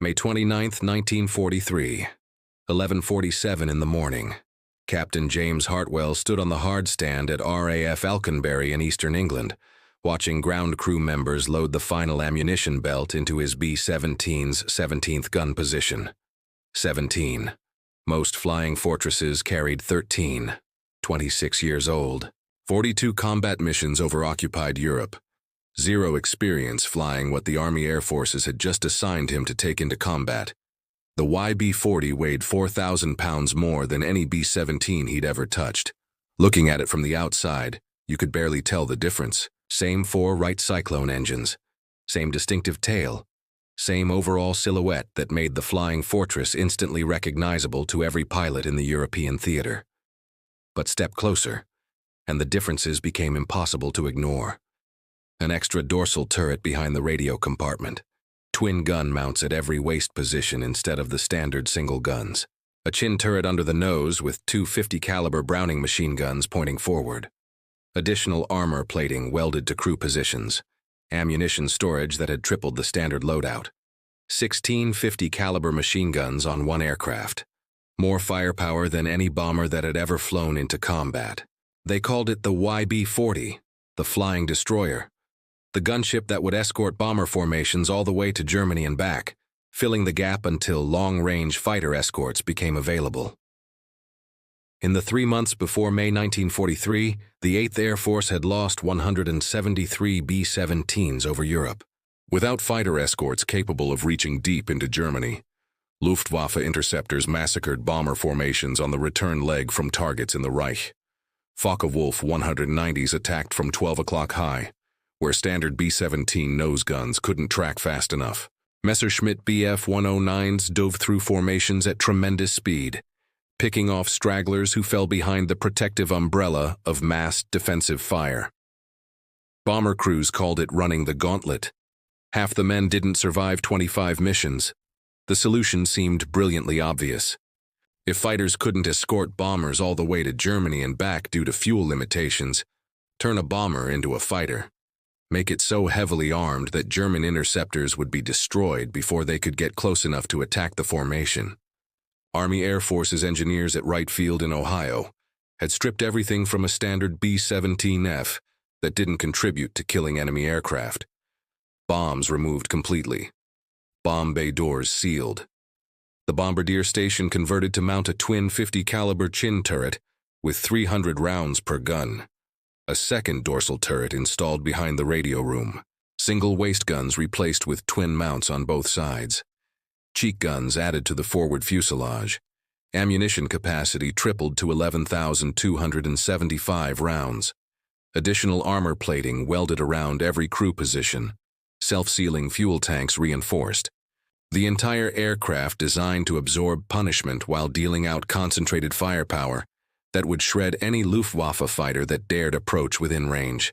May 29, 1943, 11:47 in the morning. Captain James Hartwell stood on the hard stand at RAF Alconbury in eastern England, watching ground crew members load the final ammunition belt into his B-17's 17th gun position. 17. Most flying fortresses carried 13. 26 years old. 42 combat missions over occupied Europe. Zero experience flying what the Army Air Forces had just assigned him to take into combat. The YB-40 weighed 4,000 pounds more than any B-17 he'd ever touched. Looking at it from the outside, you could barely tell the difference. Same 4 Wright Cyclone engines, same distinctive tail, same overall silhouette that made the flying fortress instantly recognizable to every pilot in the European theater. But step closer, and the differences became impossible to ignore. An extra dorsal turret behind the radio compartment, twin gun mounts at every waist position instead of the standard single guns, a chin turret under the nose with 2 50 caliber Browning machine guns pointing forward, additional armor plating welded to crew positions, ammunition storage that had tripled the standard loadout, 16 50 caliber machine guns on one aircraft, more firepower than any bomber that had ever flown into combat. They called it the YB-40, the Flying Destroyer, the gunship that would escort bomber formations all the way to Germany and back, filling the gap until long-range fighter escorts became available. In the 3 months before May 1943, the 8th Air Force had lost 173 B-17s over Europe. Without fighter escorts capable of reaching deep into Germany, Luftwaffe interceptors massacred bomber formations on the return leg from targets in the Reich. Focke-Wulf 190s attacked from 12 o'clock high, where standard B-17 nose guns couldn't track fast enough. Messerschmitt Bf-109s dove through formations at tremendous speed, picking off stragglers who fell behind the protective umbrella of massed defensive fire. Bomber crews called it running the gauntlet. Half the men didn't survive 25 missions. The solution seemed brilliantly obvious. If fighters couldn't escort bombers all the way to Germany and back due to fuel limitations, turn a bomber into a fighter. Make it so heavily armed that German interceptors would be destroyed before they could get close enough to attack the formation. Army Air Forces engineers at Wright Field in Ohio had stripped everything from a standard B-17F that didn't contribute to killing enemy aircraft. Bombs removed completely. Bomb bay doors sealed. The bombardier station converted to mount a twin 50 caliber chin turret with 300 rounds per gun. A second dorsal turret installed behind the radio room. Single waist guns replaced with twin mounts on both sides. Cheek guns added to the forward fuselage. Ammunition capacity tripled to 11,275 rounds. Additional armor plating welded around every crew position. Self-sealing fuel tanks reinforced. The entire aircraft designed to absorb punishment while dealing out concentrated firepower that would shred any Luftwaffe fighter that dared approach within range.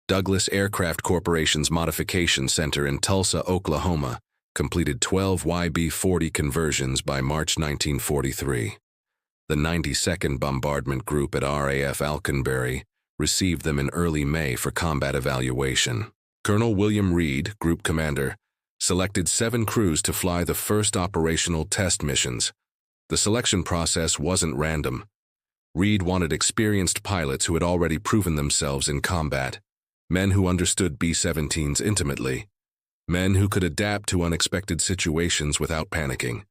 Douglas Aircraft Corporation's Modification Center in Tulsa, Oklahoma, completed 12 YB-40 conversions by March 1943. The 92nd Bombardment Group at RAF Alconbury received them in early May for combat evaluation. Colonel William Reed, Group Commander, selected 7 crews to fly the first operational test missions. The selection process wasn't random. Reed wanted experienced pilots who had already proven themselves in combat, men who understood B-17s intimately, men who could adapt to unexpected situations without panicking.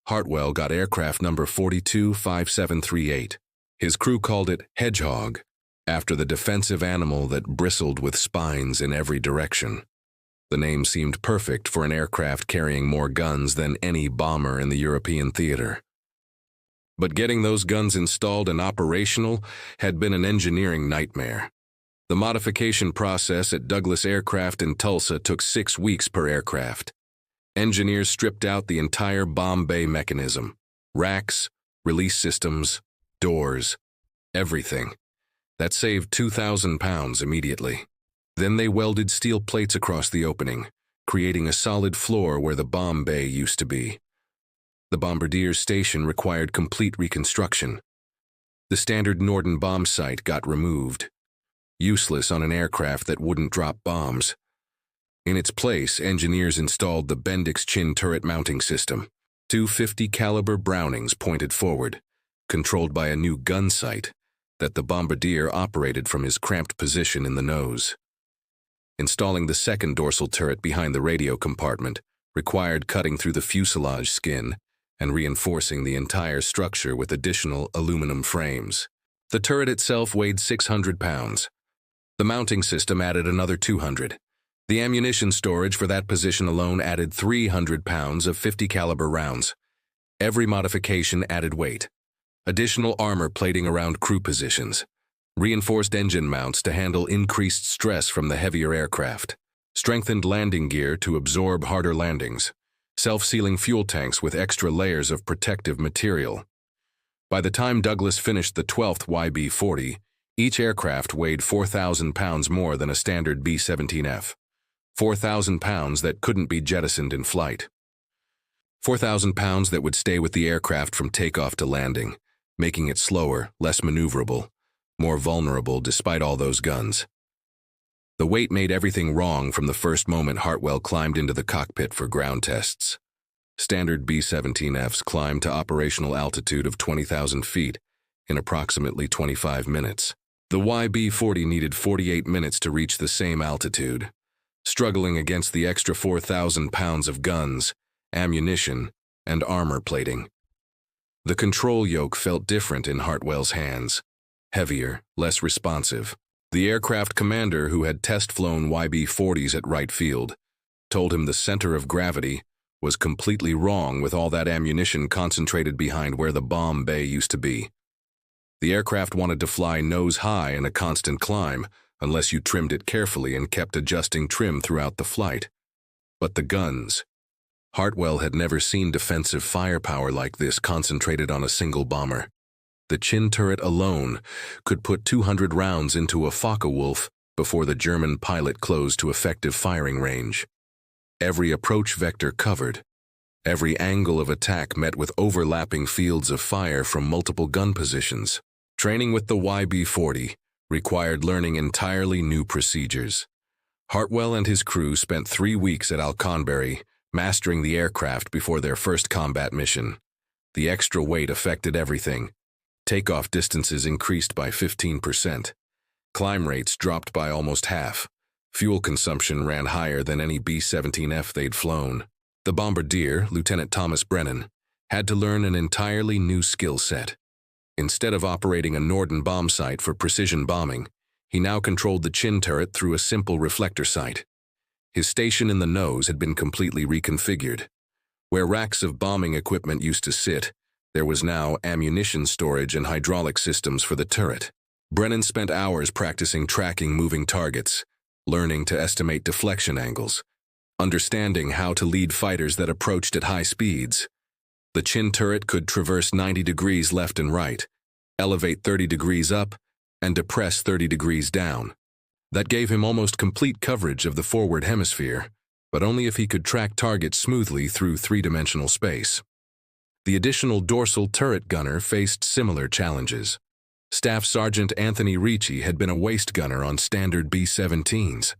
Hartwell got aircraft number 425738. His crew called it Hedgehog, after the defensive animal that bristled with spines in every direction. The name seemed perfect for an aircraft carrying more guns than any bomber in the European theater. But getting those guns installed and operational had been an engineering nightmare. The modification process at Douglas Aircraft in Tulsa took 6 weeks per aircraft. Engineers stripped out the entire bomb bay mechanism, racks, release systems, doors, everything. That saved 2,000 pounds immediately. Then they welded steel plates across the opening, creating a solid floor where the bomb bay used to be. The bombardier station required complete reconstruction. The standard Norden bomb sight got removed. Useless on an aircraft that wouldn't drop bombs. In its place, engineers installed the Bendix chin turret mounting system. Two 50 caliber Brownings pointed forward, controlled by a new gun sight that the bombardier operated from his cramped position in the nose. Installing the second dorsal turret behind the radio compartment required cutting through the fuselage skin and reinforcing the entire structure with additional aluminum frames. The turret itself weighed 600 pounds. The mounting system added another 200. The ammunition storage for that position alone added 300 pounds of 50 caliber rounds. Every modification added weight. Additional armor plating around crew positions. Reinforced engine mounts to handle increased stress from the heavier aircraft. Strengthened landing gear to absorb harder landings. Self-sealing fuel tanks with extra layers of protective material. By the time Douglas finished the 12th YB-40, each aircraft weighed 4,000 pounds more than a standard B-17F. 4,000 pounds that couldn't be jettisoned in flight. 4,000 pounds that would stay with the aircraft from takeoff to landing, making it slower, less maneuverable, more vulnerable despite all those guns. The weight made everything wrong from the first moment Hartwell climbed into the cockpit for ground tests. Standard B-17Fs climbed to operational altitude of 20,000 feet in approximately 25 minutes. The YB-40 needed 48 minutes to reach the same altitude, struggling against the extra 4,000 pounds of guns, ammunition, and armor plating. The control yoke felt different in Hartwell's hands, heavier, less responsive. The aircraft commander who had test-flown YB-40s at Wright Field told him the center of gravity was completely wrong with all that ammunition concentrated behind where the bomb bay used to be. The aircraft wanted to fly nose high in a constant climb unless you trimmed it carefully and kept adjusting trim throughout the flight. But the guns. Hartwell had never seen defensive firepower like this concentrated on a single bomber. The chin turret alone could put 200 rounds into a Focke-Wulf before the German pilot closed to effective firing range. Every approach vector covered. Every angle of attack met with overlapping fields of fire from multiple gun positions. Training with the YB-40 required learning entirely new procedures. Hartwell and his crew spent 3 weeks at Alconbury, mastering the aircraft before their first combat mission. The extra weight affected everything. Takeoff distances increased by 15%. Climb rates dropped by almost half. Fuel consumption ran higher than any B-17F they'd flown. The bombardier, Lieutenant Thomas Brennan, had to learn an entirely new skill set. Instead of operating a Norden bomb sight for precision bombing, he now controlled the chin turret through a simple reflector sight. His station in the nose had been completely reconfigured. Where racks of bombing equipment used to sit, there was now ammunition storage and hydraulic systems for the turret. Brennan spent hours practicing tracking moving targets, learning to estimate deflection angles, understanding how to lead fighters that approached at high speeds. The chin turret could traverse 90 degrees left and right, elevate 30 degrees up, and depress 30 degrees down. That gave him almost complete coverage of the forward hemisphere, but only if he could track targets smoothly through three-dimensional space. The additional dorsal turret gunner faced similar challenges. Staff Sergeant Anthony Ricci had been a waist gunner on standard B-17s.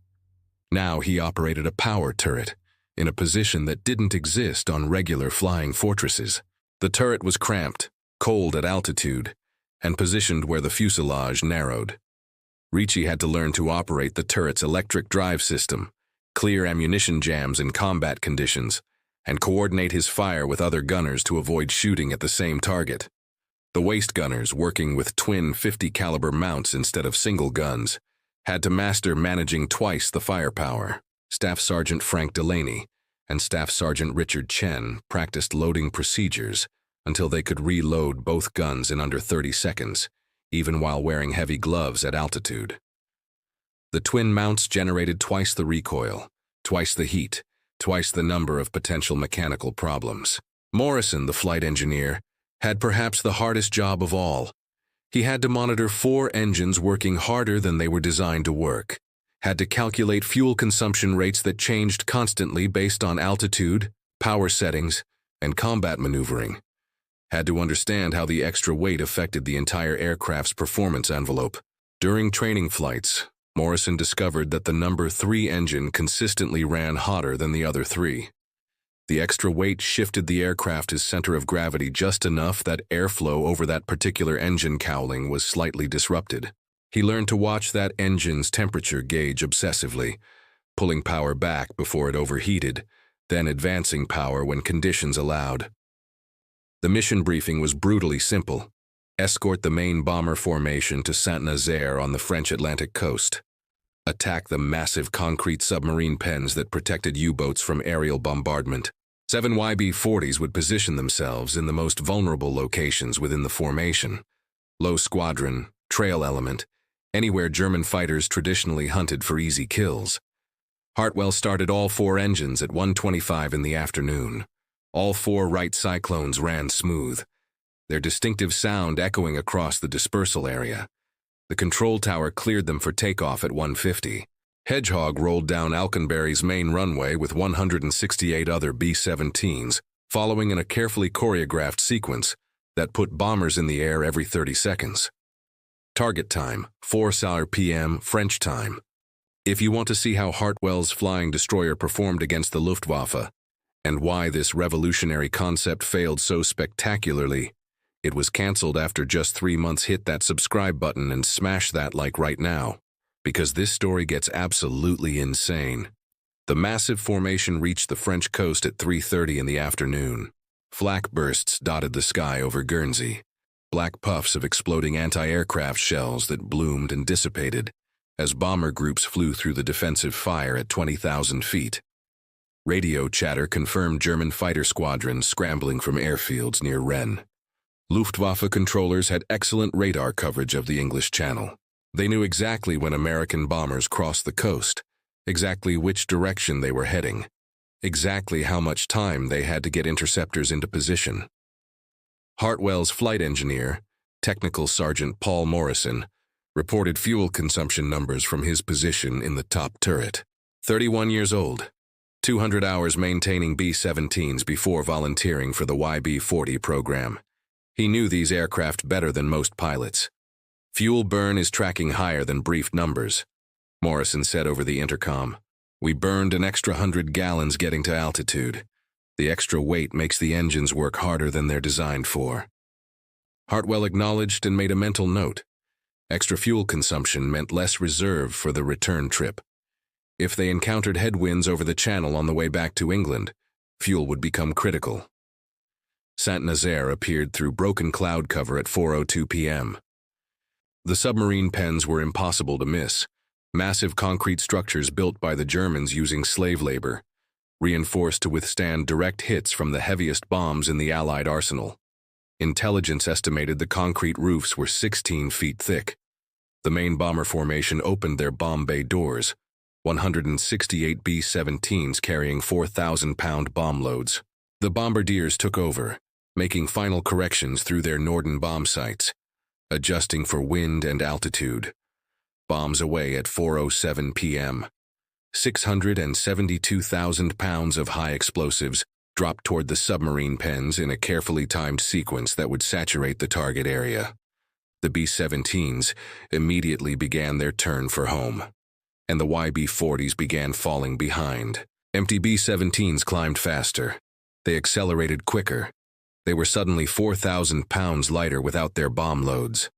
Now he operated a power turret, in a position that didn't exist on regular flying fortresses. The turret was cramped, cold at altitude, and positioned where the fuselage narrowed. Ricci had to learn to operate the turret's electric drive system, clear ammunition jams in combat conditions, and coordinate his fire with other gunners to avoid shooting at the same target. The waist gunners, working with twin 50 caliber mounts instead of single guns, had to master managing twice the firepower. Staff Sergeant Frank Delaney and Staff Sergeant Richard Chen practiced loading procedures until they could reload both guns in under 30 seconds, even while wearing heavy gloves at altitude. The twin mounts generated twice the recoil, twice the heat, twice the number of potential mechanical problems. Morrison, the flight engineer, had perhaps the hardest job of all. He had to monitor 4 engines working harder than they were designed to work, had to calculate fuel consumption rates that changed constantly based on altitude, power settings, and combat maneuvering, had to understand how the extra weight affected the entire aircraft's performance envelope. During training flights, Morrison discovered that the number 3 engine consistently ran hotter than the other 3. The extra weight shifted the aircraft's center of gravity just enough that airflow over that particular engine cowling was slightly disrupted. He learned to watch that engine's temperature gauge obsessively, pulling power back before it overheated, then advancing power when conditions allowed. The mission briefing was brutally simple. Escort the main bomber formation to Saint-Nazaire on the French Atlantic coast. Attack the massive concrete submarine pens that protected U-boats from aerial bombardment. 7 YB-40s would position themselves in the most vulnerable locations within the formation. Low squadron, trail element, anywhere German fighters traditionally hunted for easy kills. Hartwell started all 4 engines at 1:25 in the afternoon. All 4 Wright Cyclones ran smooth, their distinctive sound echoing across the dispersal area. The control tower cleared them for takeoff at 1:50. Hedgehog rolled down Alconbury's main runway with 168 other B-17s, following in a carefully choreographed sequence that put bombers in the air every 30 seconds. Target time, 4 p.m. French time. If you want to see how Hartwell's flying destroyer performed against the Luftwaffe, and why this revolutionary concept failed so spectacularly, it was cancelled after just 3 months. Hit that subscribe button and smash that like right now, because this story gets absolutely insane. The massive formation reached the French coast at 3:30 in the afternoon. Flak bursts dotted the sky over Guernsey, black puffs of exploding anti-aircraft shells that bloomed and dissipated as bomber groups flew through the defensive fire at 20,000 feet. Radio chatter confirmed German fighter squadrons scrambling from airfields near Rennes. Luftwaffe controllers had excellent radar coverage of the English Channel. They knew exactly when American bombers crossed the coast, exactly which direction they were heading, exactly how much time they had to get interceptors into position. Hartwell's flight engineer, Technical Sergeant Paul Morrison, reported fuel consumption numbers from his position in the top turret. 31 years old, 200 hours maintaining B-17s before volunteering for the YB-40 program. He knew these aircraft better than most pilots. Fuel burn is tracking higher than briefed numbers, Morrison said over the intercom. We burned an extra 100 gallons getting to altitude. The extra weight makes the engines work harder than they're designed for. Hartwell acknowledged and made a mental note. Extra fuel consumption meant less reserve for the return trip. If they encountered headwinds over the channel on the way back to England, fuel would become critical. Saint-Nazaire appeared through broken cloud cover at 4:02 p.m. The submarine pens were impossible to miss, massive concrete structures built by the Germans using slave labor, reinforced to withstand direct hits from the heaviest bombs in the Allied arsenal. Intelligence estimated the concrete roofs were 16 feet thick. The main bomber formation opened their bomb bay doors, 168 B-17s carrying 4,000-pound bomb loads. The bombardiers took over, making final corrections through their Norden bomb sites, adjusting for wind and altitude. Bombs away at 4:07 p.m. 672,000 pounds of high explosives dropped toward the submarine pens in a carefully timed sequence that would saturate the target area. The B-17s immediately began their turn for home, and the YB-40s began falling behind. Empty B-17s climbed faster. They accelerated quicker. They were suddenly 4,000 pounds lighter without their bomb loads.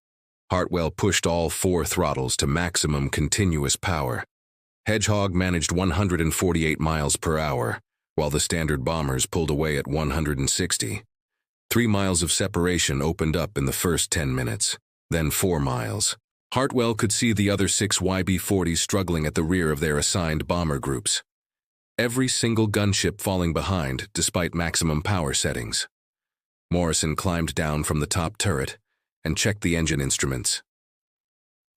Hartwell pushed all 4 throttles to maximum continuous power. Hedgehog managed 148 miles per hour, while the standard bombers pulled away at 160. 3 miles of separation opened up in the first 10 minutes, then 4 miles. Hartwell could see the other 6 YB-40s struggling at the rear of their assigned bomber groups. Every single gunship falling behind despite maximum power settings. Morrison climbed down from the top turret and checked the engine instruments.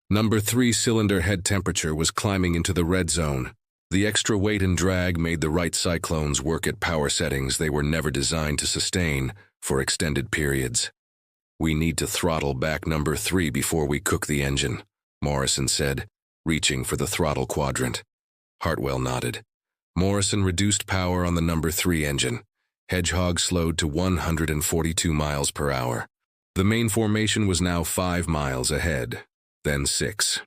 Number 3 cylinder head temperature was climbing into the red zone. The extra weight and drag made the Wright Cyclones work at power settings they were never designed to sustain for extended periods. We need to throttle back number 3 before we cook the engine, Morrison said, reaching for the throttle quadrant. Hartwell nodded. Morrison reduced power on the number 3 engine. Hedgehog slowed to 142 miles per hour. The main formation was now 5 miles ahead, then 6.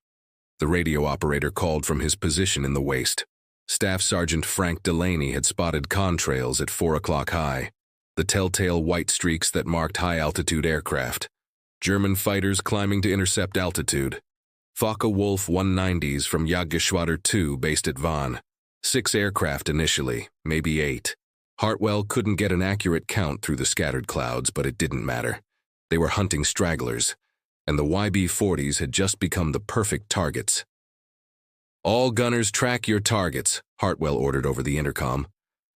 The radio operator called from his position in the waist. Staff Sergeant Frank Delaney had spotted contrails at 4 o'clock high, the telltale white streaks that marked high-altitude aircraft. German fighters climbing to intercept altitude. Focke-Wulf 190s from Jagdgeschwader 2 based at Vannes. 6 aircraft initially, maybe 8. Hartwell couldn't get an accurate count through the scattered clouds, but it didn't matter. They were hunting stragglers, and the YB-40s had just become the perfect targets. "All gunners track your targets," Hartwell ordered over the intercom.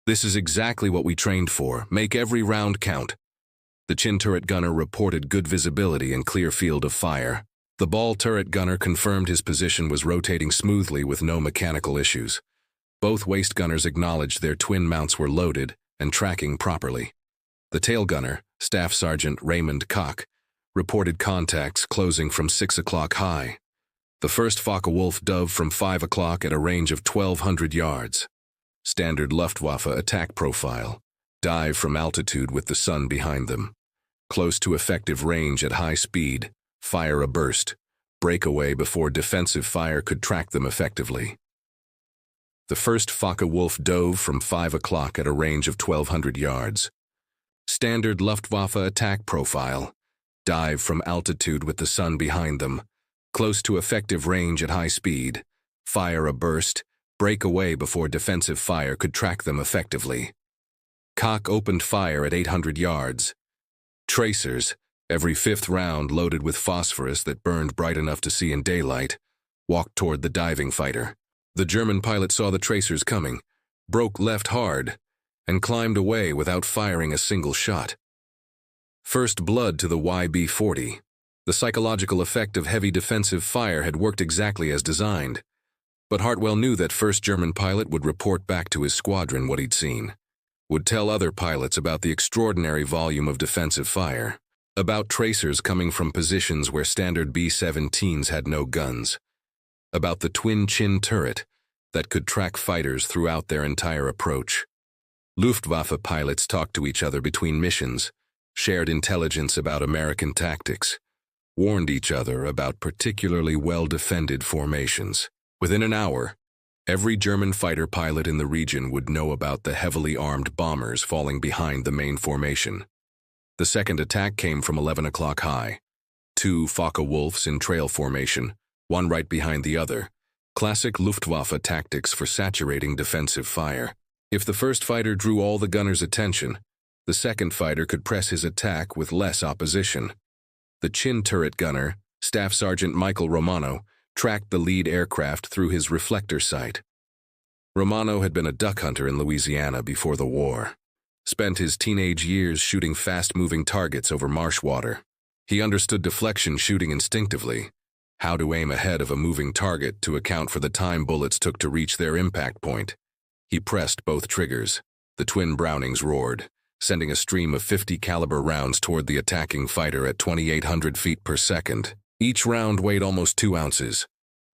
"This is exactly what we trained for. Make every round count." The chin turret gunner reported good visibility and clear field of fire. The ball turret gunner confirmed his position was rotating smoothly with no mechanical issues. Both waist gunners acknowledged their twin mounts were loaded and tracking properly. The tail gunner, Staff Sergeant Raymond Koch, reported contacts closing from 6 o'clock high. The first Focke-Wulf dove from 5 o'clock at a range of 1,200 yards. Standard Luftwaffe attack profile. Dive from altitude with the sun behind them. Close to effective range at high speed. Fire a burst. Breakaway before defensive fire could track them effectively. The first Focke-Wulf dove from 5 o'clock at a range of 1,200 yards. Standard Luftwaffe attack profile. Dive from altitude with the sun behind them. Close to effective range at high speed. Fire a burst. Break away before defensive fire could track them effectively. Koch opened fire at 800 yards. Tracers, every 5th round loaded with phosphorus that burned bright enough to see in daylight, walked toward the diving fighter. The German pilot saw the tracers coming, broke left hard, and climbed away without firing a single shot. First blood to the YB-40. The psychological effect of heavy defensive fire had worked exactly as designed. But Hartwell knew that first German pilot would report back to his squadron what he'd seen. Would tell other pilots about the extraordinary volume of defensive fire. About tracers coming from positions where standard B-17s had no guns. About the twin chin turret that could track fighters throughout their entire approach. Luftwaffe pilots talked to each other between missions, shared intelligence about American tactics, warned each other about particularly well-defended formations. Within an hour, every German fighter pilot in the region would know about the heavily armed bombers falling behind the main formation. The second attack came from 11 o'clock high. 2 Focke-Wulfs in trail formation, one right behind the other. Classic Luftwaffe tactics for saturating defensive fire. If the first fighter drew all the gunners' attention, the second fighter could press his attack with less opposition. The chin turret gunner, Staff Sergeant Michael Romano, tracked the lead aircraft through his reflector sight. Romano had been a duck hunter in Louisiana before the war. Spent his teenage years shooting fast-moving targets over marsh water. He understood deflection shooting instinctively, how to aim ahead of a moving target to account for the time bullets took to reach their impact point. He pressed both triggers. The twin Brownings roared, sending a stream of 50 caliber rounds toward the attacking fighter at 2,800 feet per second. Each round weighed almost 2 ounces.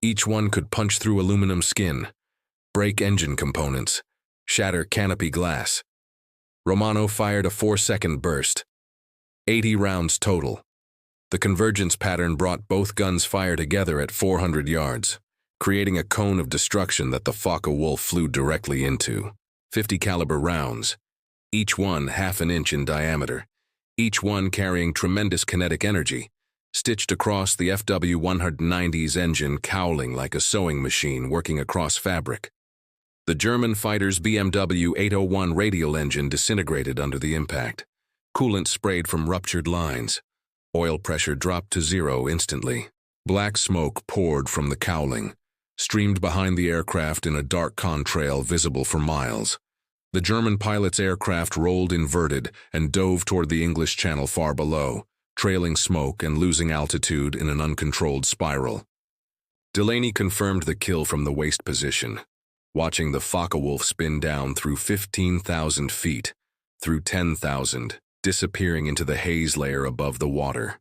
Each one could punch through aluminum skin, break engine components, shatter canopy glass. Romano fired a 4-second burst. 80 rounds total. The convergence pattern brought both guns fire together at 400 yards, creating a cone of destruction that the Focke-Wulf flew directly into. 50 caliber rounds, each one half an inch in diameter, each one carrying tremendous kinetic energy, stitched across the FW-190's engine, cowling like a sewing machine working across fabric. The German fighter's BMW 801 radial engine disintegrated under the impact. Coolant sprayed from ruptured lines. Oil pressure dropped to 0 instantly. Black smoke poured from the cowling, streamed behind the aircraft in a dark contrail visible for miles. The German pilot's aircraft rolled inverted and dove toward the English Channel far below, trailing smoke and losing altitude in an uncontrolled spiral. Delaney confirmed the kill from the waist position, watching the Focke-Wulf spin down through 15,000 feet, through 10,000, disappearing into the haze layer above the water.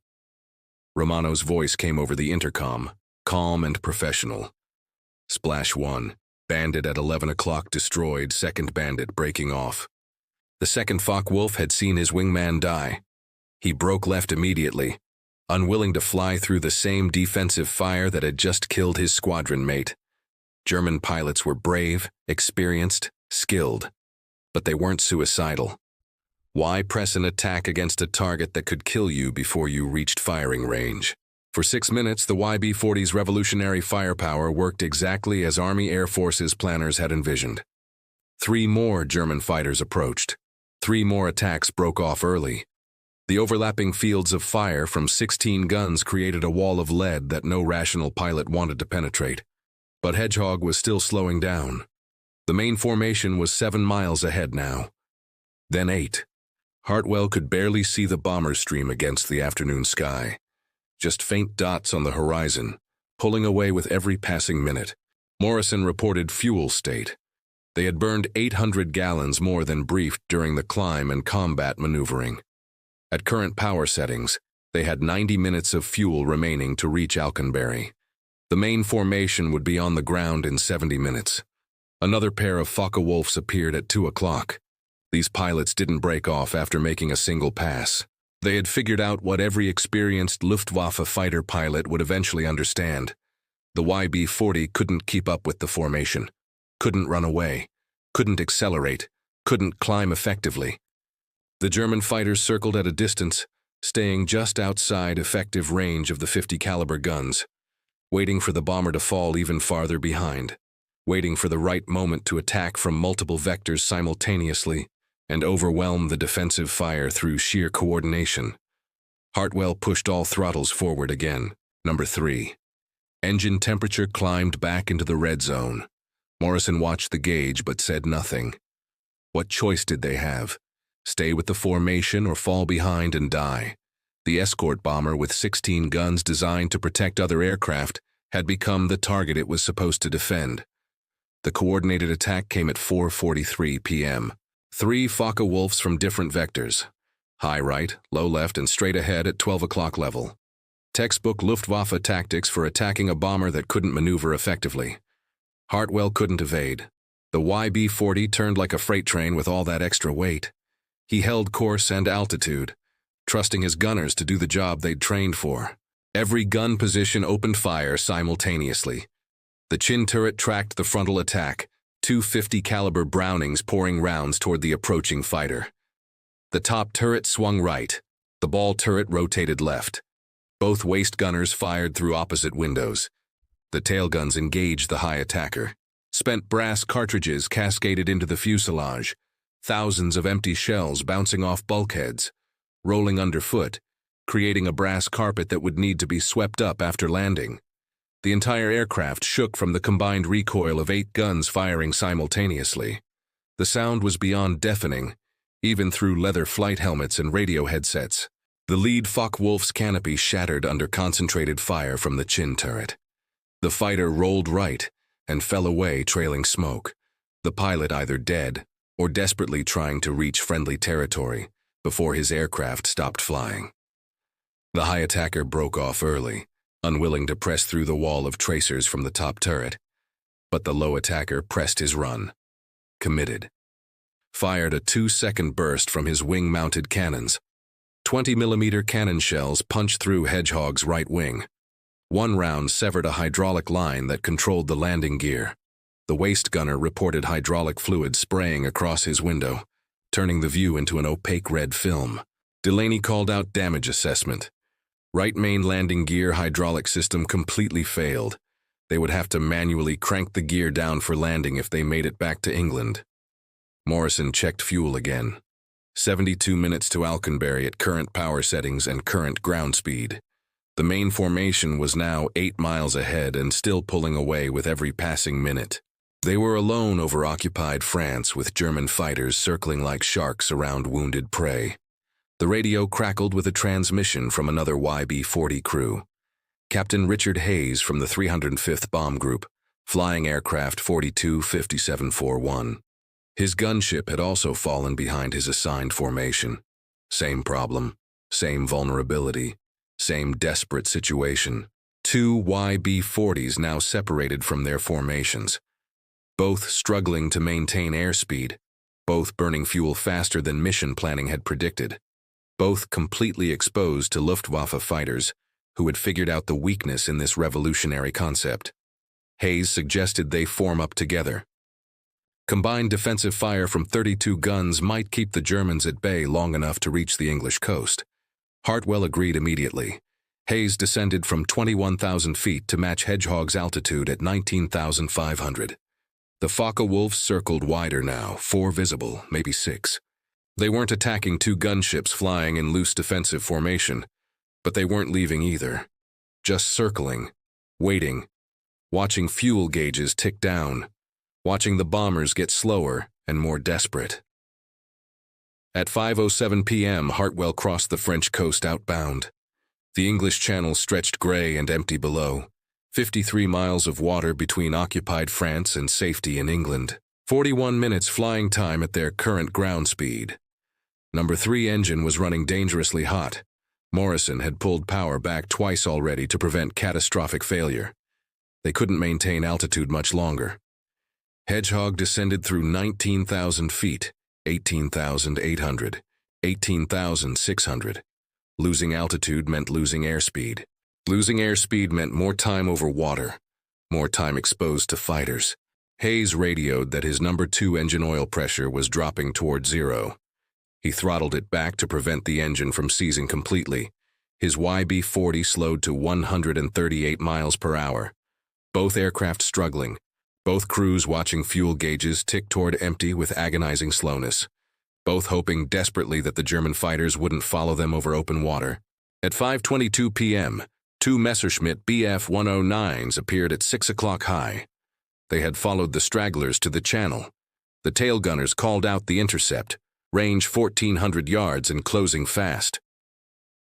Romano's voice came over the intercom, calm and professional. Splash 1, bandit at 11 o'clock destroyed, second bandit breaking off. The second Focke-Wulf had seen his wingman die. He broke left immediately, unwilling to fly through the same defensive fire that had just killed his squadron mate. German pilots were brave, experienced, skilled, but they weren't suicidal. Why press an attack against a target that could kill you before you reached firing range? For 6 minutes, the YB-40's revolutionary firepower worked exactly as Army Air Force's planners had envisioned. 3 more German fighters approached. 3 more attacks broke off early. The overlapping fields of fire from 16 guns created a wall of lead that no rational pilot wanted to penetrate. But Hedgehog was still slowing down. The main formation was 7 miles ahead now. Then 8. Hartwell could barely see the bomber stream against the afternoon sky. Just faint dots on the horizon, pulling away with every passing minute. Morrison reported fuel state. They had burned 800 gallons more than briefed during the climb and combat maneuvering. At current power settings, they had 90 minutes of fuel remaining to reach Alconbury. The main formation would be on the ground in 70 minutes. Another pair of Focke-Wulfs appeared at 2 o'clock. These pilots didn't break off after making a single pass. They had figured out what every experienced Luftwaffe fighter pilot would eventually understand. The YB-40 couldn't keep up with the formation, couldn't run away, couldn't accelerate, couldn't climb effectively. The German fighters circled at a distance, staying just outside effective range of the 50 caliber guns, waiting for the bomber to fall even farther behind, waiting for the right moment to attack from multiple vectors simultaneously and overwhelm the defensive fire through sheer coordination. Hartwell pushed all throttles forward again. Number 3. Engine temperature climbed back into the red zone. Morrison watched the gauge but said nothing. What choice did they have? Stay with the formation or fall behind and die? The escort bomber with 16 guns designed to protect other aircraft had become the target it was supposed to defend. The coordinated attack came at 4:43 p.m. 3 Focke-Wulfs from different vectors. High right, low left, and straight ahead at 12 o'clock level. Textbook Luftwaffe tactics for attacking a bomber that couldn't maneuver effectively. Hartwell couldn't evade. The YB-40 turned like a freight train with all that extra weight. He held course and altitude, trusting his gunners to do the job they'd trained for. Every gun position opened fire simultaneously. The chin turret tracked the frontal attack, 250 caliber Brownings pouring rounds toward the approaching fighter. The top turret swung right. The ball turret rotated left. Both waist gunners fired through opposite windows. The tail guns engaged the high attacker. Spent brass cartridges cascaded into the fuselage. Thousands of empty shells bouncing off bulkheads, rolling underfoot, creating a brass carpet that would need to be swept up after landing. The entire aircraft shook from the combined recoil of 8 guns firing simultaneously. The sound was beyond deafening, even through leather flight helmets and radio headsets. The lead Focke-Wulf's canopy shattered under concentrated fire from the chin turret. The fighter rolled right and fell away trailing smoke, the pilot either dead or desperately trying to reach friendly territory before his aircraft stopped flying. The high attacker broke off early, unwilling to press through the wall of tracers from the top turret, but the low attacker pressed his run, committed. Fired a 2-second burst from his wing-mounted cannons. 20mm cannon shells punched through Hedgehog's right wing. One round severed a hydraulic line that controlled the landing gear. The waist gunner reported hydraulic fluid spraying across his window, turning the view into an opaque red film. Delaney called out damage assessment. Right main landing gear hydraulic system completely failed. They would have to manually crank the gear down for landing if they made it back to England. Morrison checked fuel again. 72 minutes to Alconbury at current power settings and current ground speed. The main formation was now 8 miles ahead and still pulling away with every passing minute. They were alone over occupied France with German fighters circling like sharks around wounded prey. The radio crackled with a transmission from another YB-40 crew. Captain Richard Hayes from the 305th Bomb Group, flying aircraft 425741. His gunship had also fallen behind his assigned formation. Same problem, same vulnerability, same desperate situation. 2 YB-40s now separated from their formations, both struggling to maintain airspeed, both burning fuel faster than mission planning had predicted. both completely exposed to Luftwaffe fighters who had figured out the weakness in this revolutionary concept. Hayes suggested they form up together. Combined defensive fire from 32 guns might keep the Germans at bay long enough to reach the English coast. Hartwell agreed immediately. Hayes descended from 21,000 feet to match Hedgehog's altitude at 19,500. The Focke-Wulfs circled wider now, 4 visible, maybe 6. They weren't attacking 2 gunships flying in loose defensive formation, but they weren't leaving either. Just circling, waiting, watching fuel gauges tick down, watching the bombers get slower and more desperate. At 5:07 p.m., Hartwell crossed the French coast outbound. The English Channel stretched gray and empty below, 53 miles of water between occupied France and safety in England, 41 minutes flying time at their current ground speed. Number 3 engine was running dangerously hot. Morrison had pulled power back twice already to prevent catastrophic failure. They couldn't maintain altitude much longer. Hedgehog descended through 19,000 feet, 18,800, 18,600. Losing altitude meant losing airspeed. Losing airspeed meant more time over water, more time exposed to fighters. Hayes radioed that his number 2 engine oil pressure was dropping toward 0. He throttled it back to prevent the engine from seizing completely. His YB-40 slowed to 138 miles per hour. Both aircraft struggling, both crews watching fuel gauges tick toward empty with agonizing slowness, both hoping desperately that the German fighters wouldn't follow them over open water. At 5:22 p.m., 2 Messerschmitt Bf-109s appeared at 6 o'clock high. They had followed the stragglers to the channel. The tail gunners called out the intercept, range 1,400 yards and closing fast.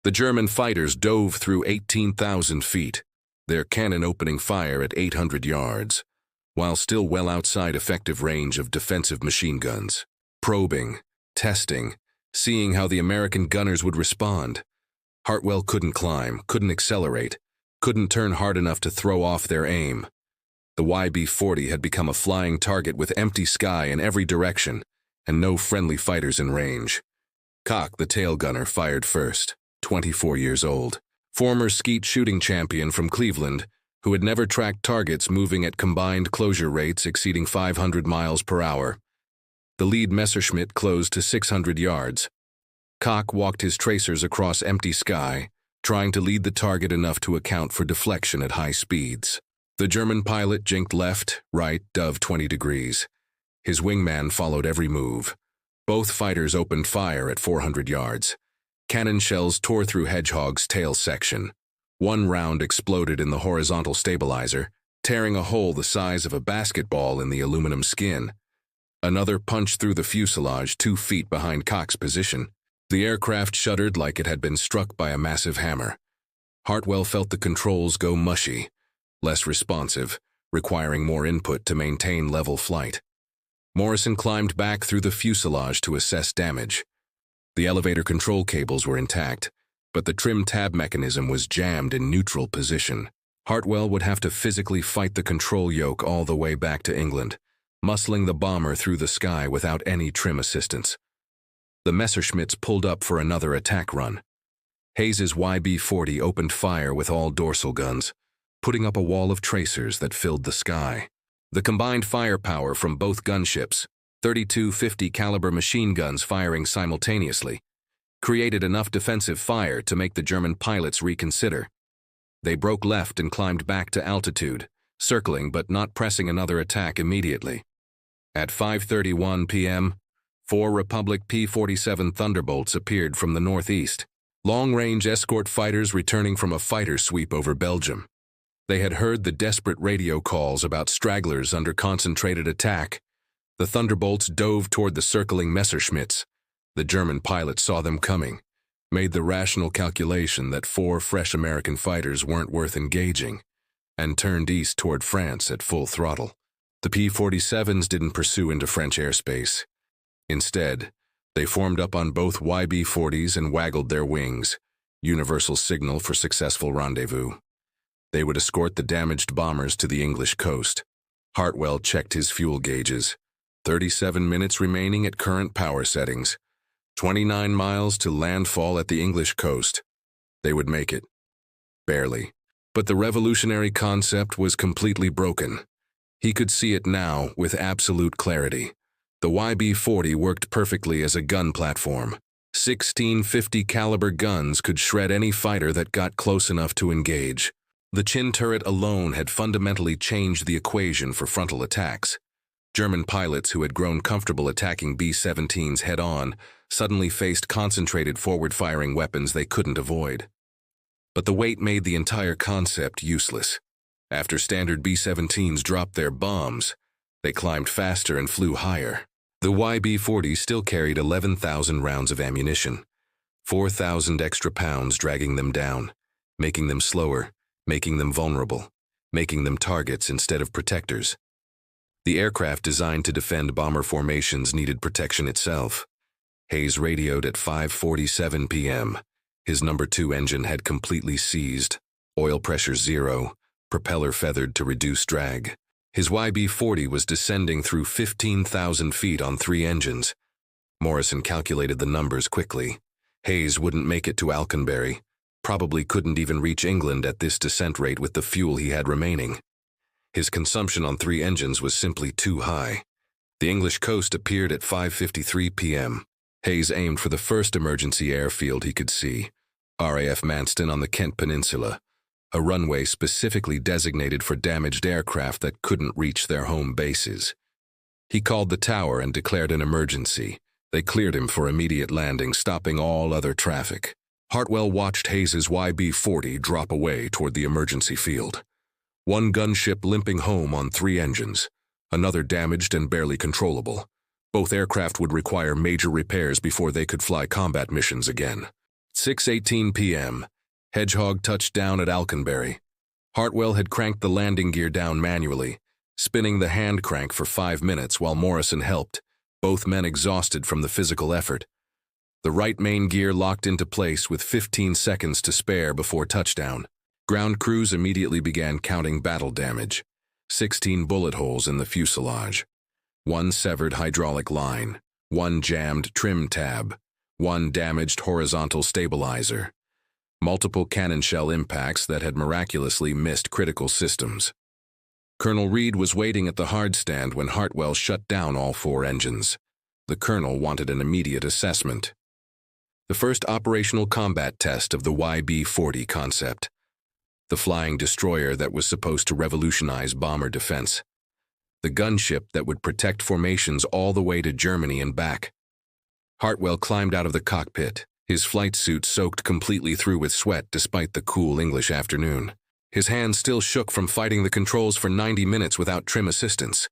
The German fighters dove through 18,000 feet, their cannon opening fire at 800 yards, while still well outside effective range of defensive machine guns. Probing, testing, seeing how the American gunners would respond. Hartwell couldn't climb, couldn't accelerate, couldn't turn hard enough to throw off their aim. The YB-40 had become a flying target with empty sky in every direction, and no friendly fighters in range. Koch, the tail gunner, fired first, 24 years old, former skeet shooting champion from Cleveland, who had never tracked targets moving at combined closure rates exceeding 500 miles per hour. The lead Messerschmitt closed to 600 yards. Koch walked his tracers across empty sky, trying to lead the target enough to account for deflection at high speeds. The German pilot jinked left, right, dove 20 degrees. His wingman followed every move. Both fighters opened fire at 400 yards. Cannon shells tore through Hedgehog's tail section. One round exploded in the horizontal stabilizer, tearing a hole the size of a basketball in the aluminum skin. Another punched through the fuselage 2 feet behind Koch's position. The aircraft shuddered like it had been struck by a massive hammer. Hartwell felt the controls go mushy, less responsive, requiring more input to maintain level flight. Morrison climbed back through the fuselage to assess damage. The elevator control cables were intact, but the trim tab mechanism was jammed in neutral position. Hartwell would have to physically fight the control yoke all the way back to England, muscling the bomber through the sky without any trim assistance. The Messerschmitts pulled up for another attack run. Hayes's YB-40 opened fire with all dorsal guns, putting up a wall of tracers that filled the sky. The combined firepower from both gunships, 32 50 caliber machine guns firing simultaneously, created enough defensive fire to make the German pilots reconsider. They broke left and climbed back to altitude, circling but not pressing another attack immediately. At 5:31 p.m., 4 Republic P-47 Thunderbolts appeared from the northeast, long-range escort fighters returning from a fighter sweep over Belgium. They had heard the desperate radio calls about stragglers under concentrated attack. The Thunderbolts dove toward the circling Messerschmitts. The German pilots saw them coming, made the rational calculation that 4 fresh American fighters weren't worth engaging, and turned east toward France at full throttle. The P-47s didn't pursue into French airspace. Instead, they formed up on both YB-40s and waggled their wings, universal signal for successful rendezvous. They would escort the damaged bombers to the English coast. Hartwell checked his fuel gauges. 37 minutes remaining at current power settings. 29 miles to landfall at the English coast. They would make it. Barely. But the revolutionary concept was completely broken. He could see it now with absolute clarity. The YB-40 worked perfectly as a gun platform. 16 50 caliber guns could shred any fighter that got close enough to engage. The chin turret alone had fundamentally changed the equation for frontal attacks. German pilots who had grown comfortable attacking B-17s head-on suddenly faced concentrated forward-firing weapons they couldn't avoid. But the weight made the entire concept useless. After standard B-17s dropped their bombs, they climbed faster and flew higher. The YB-40 still carried 11,000 rounds of ammunition, 4,000 extra pounds dragging them down, making them slower, making them vulnerable, making them targets instead of protectors. The aircraft designed to defend bomber formations needed protection itself. Hayes radioed at 5:47 p.m. His number 2 engine had completely seized, oil pressure 0, propeller feathered to reduce drag. His YB-40 was descending through 15,000 feet on 3 engines. Morrison calculated the numbers quickly. Hayes wouldn't make it to Alconbury, probably couldn't even reach England at this descent rate with the fuel he had remaining. His consumption on 3 engines was simply too high. The English coast appeared at 5:53 p.m. Hayes aimed for the first emergency airfield he could see, RAF Manston on the Kent Peninsula, a runway specifically designated for damaged aircraft that couldn't reach their home bases. He called the tower and declared an emergency. They cleared him for immediate landing, stopping all other traffic. Hartwell watched Hayes's YB-40 drop away toward the emergency field. One gunship limping home on 3 engines, another damaged and barely controllable. Both aircraft would require major repairs before they could fly combat missions again. 6:18 p.m. Hedgehog touched down at Alconbury. Hartwell had cranked the landing gear down manually, spinning the hand crank for 5 minutes while Morrison helped, both men exhausted from the physical effort. The right main gear locked into place with 15 seconds to spare before touchdown. Ground crews immediately began counting battle damage. 16 bullet holes in the fuselage. 1 severed hydraulic line. 1 jammed trim tab. 1 damaged horizontal stabilizer. Multiple cannon shell impacts that had miraculously missed critical systems. Colonel Reed was waiting at the hardstand when Hartwell shut down all 4 engines. The colonel wanted an immediate assessment. The first operational combat test of the YB-40 concept. The flying destroyer that was supposed to revolutionize bomber defense. The gunship that would protect formations all the way to Germany and back. Hartwell climbed out of the cockpit, his flight suit soaked completely through with sweat despite the cool English afternoon. His hands still shook from fighting the controls for 90 minutes without trim assistance.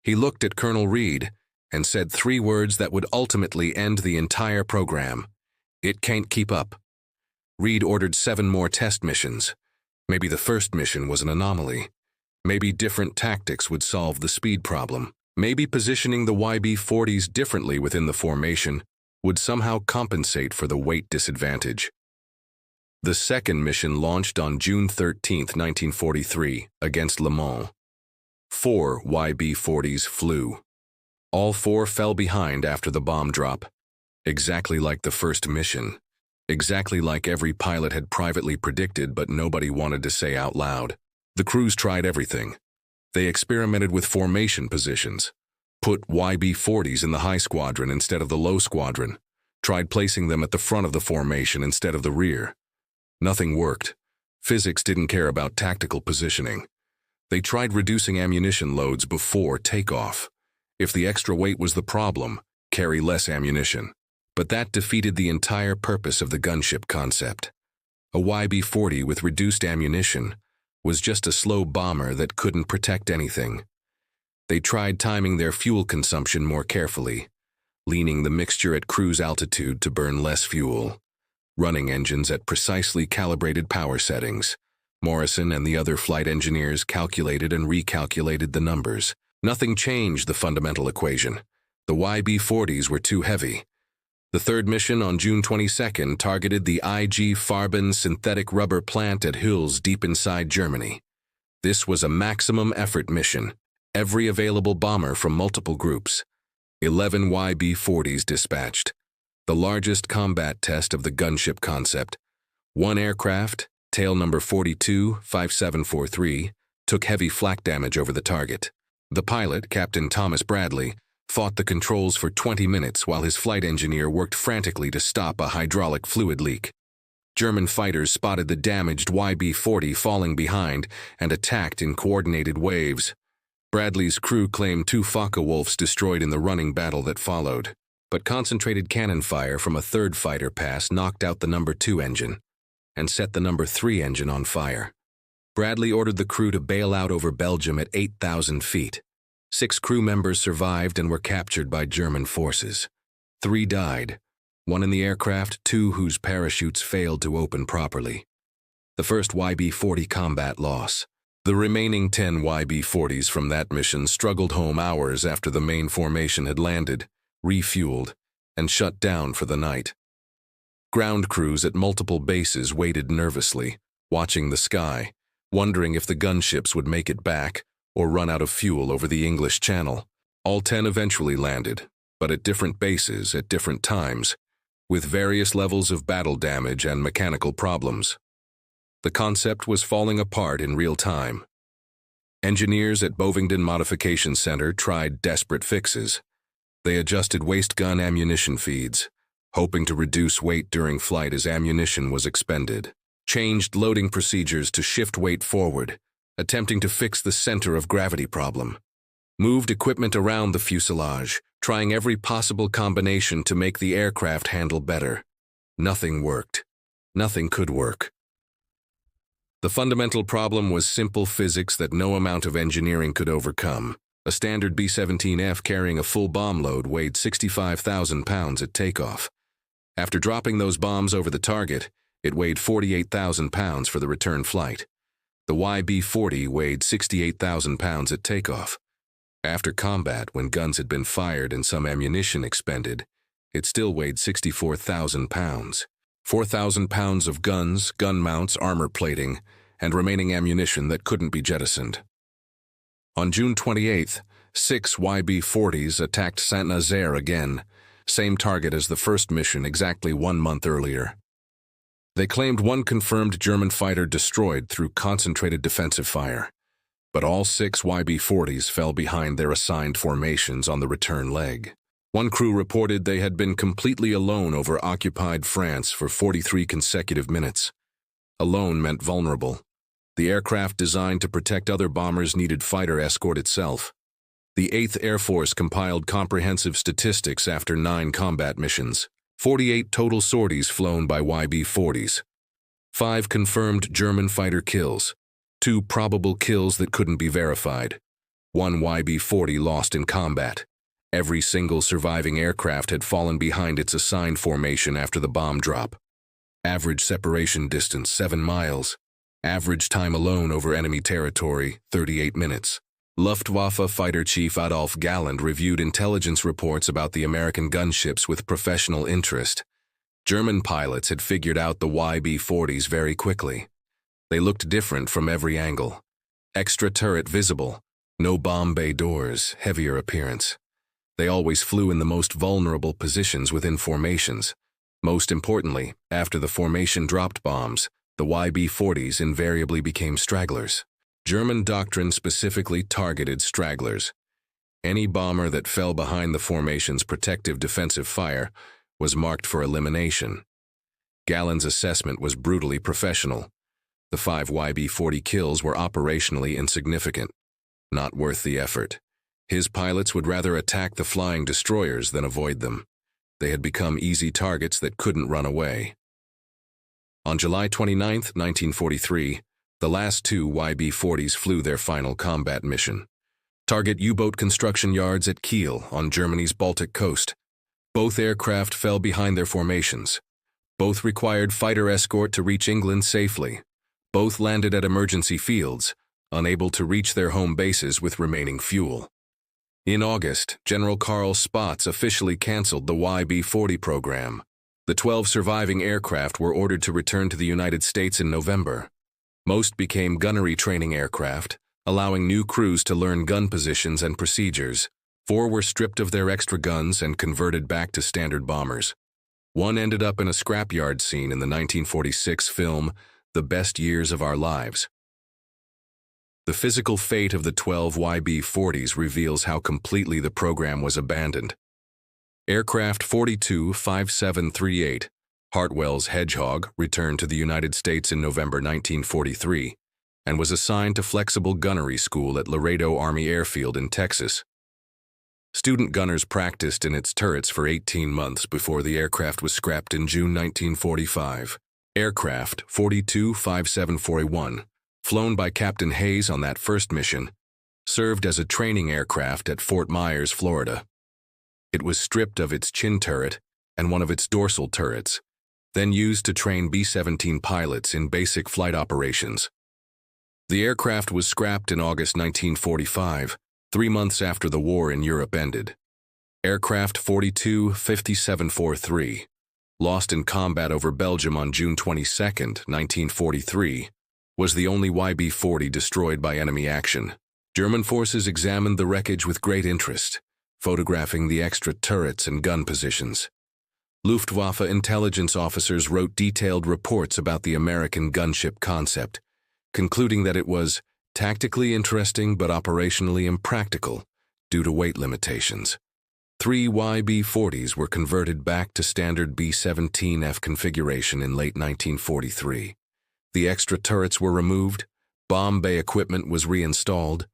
He looked at Colonel Reed and said 3 words that would ultimately end the entire program. "It can't keep up." Reed ordered 7 more test missions. Maybe the first mission was an anomaly. Maybe different tactics would solve the speed problem. Maybe positioning the YB-40s differently within the formation would somehow compensate for the weight disadvantage. The second mission launched on June 13, 1943, against Le Mans. 4 YB-40s flew. All 4 fell behind after the bomb drop. Exactly like the first mission. Exactly like every pilot had privately predicted but nobody wanted to say out loud. The crews tried everything. They experimented with formation positions. Put YB-40s in the high squadron instead of the low squadron. Tried placing them at the front of the formation instead of the rear. Nothing worked. Physics didn't care about tactical positioning. They tried reducing ammunition loads before takeoff. If the extra weight was the problem, carry less ammunition. But that defeated the entire purpose of the gunship concept. A YB-40 with reduced ammunition was just a slow bomber that couldn't protect anything. They tried timing their fuel consumption more carefully, leaning the mixture at cruise altitude to burn less fuel, running engines at precisely calibrated power settings. Morrison and the other flight engineers calculated and recalculated the numbers. Nothing changed the fundamental equation. The YB-40s were too heavy. The third mission on June 22nd targeted the IG Farben synthetic rubber plant at Hüls deep inside Germany. This was a maximum effort mission. Every available bomber from multiple groups. 11 YB-40s dispatched. the largest combat test of the gunship concept. One aircraft, tail number 425743, took heavy flak damage over the target. The pilot, Captain Thomas Bradley, fought the controls for 20 minutes while his flight engineer worked frantically to stop a hydraulic fluid leak. German fighters spotted the damaged YB-40 falling behind and attacked in coordinated waves. Bradley's crew claimed 2 Focke-Wulfs destroyed in the running battle that followed, but concentrated cannon fire from a 3rd fighter pass knocked out the number 2 engine and set the number 3 engine on fire. Bradley ordered the crew to bail out over Belgium at 8,000 feet. 6 crew members survived and were captured by German forces. 3 died, 1 in the aircraft, 2 whose parachutes failed to open properly. The first YB-40 combat loss. The remaining 10 YB-40s from that mission struggled home hours after the main formation had landed, refueled, and shut down for the night. Ground crews at multiple bases waited nervously, watching the sky, wondering if the gunships would make it back or run out of fuel over the English Channel. All 10 eventually landed, but at different bases at different times, with various levels of battle damage and mechanical problems. The concept was falling apart in real time. Engineers at Bovingdon Modification Center tried desperate fixes. They adjusted waste gun ammunition feeds, hoping to reduce weight during flight as ammunition was expended. Changed loading procedures to shift weight forward, attempting to fix the center of gravity problem. Moved equipment around the fuselage, trying every possible combination to make the aircraft handle better. Nothing worked. Nothing could work. The fundamental problem was simple physics that no amount of engineering could overcome. A standard B-17F carrying a full bomb load weighed 65,000 pounds at takeoff. After dropping those bombs over the target, it weighed 48,000 pounds for the return flight. The YB-40 weighed 68,000 pounds at takeoff. After combat, when guns had been fired and some ammunition expended, it still weighed 64,000 pounds. 4,000 pounds of guns, gun mounts, armor plating, and remaining ammunition that couldn't be jettisoned. On June 28th, 6 YB-40s attacked Saint-Nazaire again, same target as the first mission exactly 1 month earlier. They claimed 1 confirmed German fighter destroyed through concentrated defensive fire, but all 6 YB-40s fell behind their assigned formations on the return leg. One crew reported they had been completely alone over occupied France for 43 consecutive minutes. Alone meant vulnerable. The aircraft designed to protect other bombers needed fighter escort itself. The 8th Air Force compiled comprehensive statistics after 9 combat missions. 48 total sorties flown by YB-40s. 5 confirmed German fighter kills. 2 probable kills that couldn't be verified. 1 YB-40 lost in combat. Every single surviving aircraft had fallen behind its assigned formation after the bomb drop. Average separation distance 7 miles. Average time alone over enemy territory 38 minutes. Luftwaffe Fighter Chief Adolf Galland reviewed intelligence reports about the American gunships with professional interest. German pilots had figured out the YB-40s very quickly. They looked different from every angle. Extra turret visible, no bomb bay doors, heavier appearance. They always flew in the most vulnerable positions within formations. Most importantly, after the formation dropped bombs, the YB-40s invariably became stragglers. German doctrine specifically targeted stragglers. Any bomber that fell behind the formation's protective defensive fire was marked for elimination. Galland's assessment was brutally professional. The 5 YB-40 kills were operationally insignificant, not worth the effort. His pilots would rather attack the flying destroyers than avoid them. They had become easy targets that couldn't run away. On July 29, 1943, the last 2 YB-40s flew their final combat mission. Target U-boat construction yards at Kiel on Germany's Baltic coast. Both aircraft fell behind their formations. Both required fighter escort to reach England safely. Both landed at emergency fields, unable to reach their home bases with remaining fuel. In August, General Karl Spaatz officially canceled the YB-40 program. The 12 surviving aircraft were ordered to return to the United States in November. Most became gunnery training aircraft, allowing new crews to learn gun positions and procedures. 4 were stripped of their extra guns and converted back to standard bombers. One ended up in a scrapyard scene in the 1946 film, The Best Years of Our Lives. The physical fate of the 12 YB-40s reveals how completely the program was abandoned. Aircraft 42-5738, Hartwell's Hedgehog, returned to the United States in November 1943 and was assigned to flexible gunnery school at Laredo Army Airfield in Texas. Student gunners practiced in its turrets for 18 months before the aircraft was scrapped in June 1945. Aircraft 42-5741, flown by Captain Hayes on that first mission, served as a training aircraft at Fort Myers, Florida. It was stripped of its chin turret and one of its dorsal turrets, then used to train B-17 pilots in basic flight operations. The aircraft was scrapped in August 1945, 3 months after the war in Europe ended. Aircraft 42-5743, lost in combat over Belgium on June 22, 1943, was the only YB-40 destroyed by enemy action. German forces examined the wreckage with great interest, photographing the extra turrets and gun positions. Luftwaffe intelligence officers wrote detailed reports about the American gunship concept, concluding that it was tactically interesting but operationally impractical due to weight limitations. 3 YB-40s were converted back to standard B-17F configuration in late 1943. The extra turrets were removed, bomb bay equipment was reinstalled,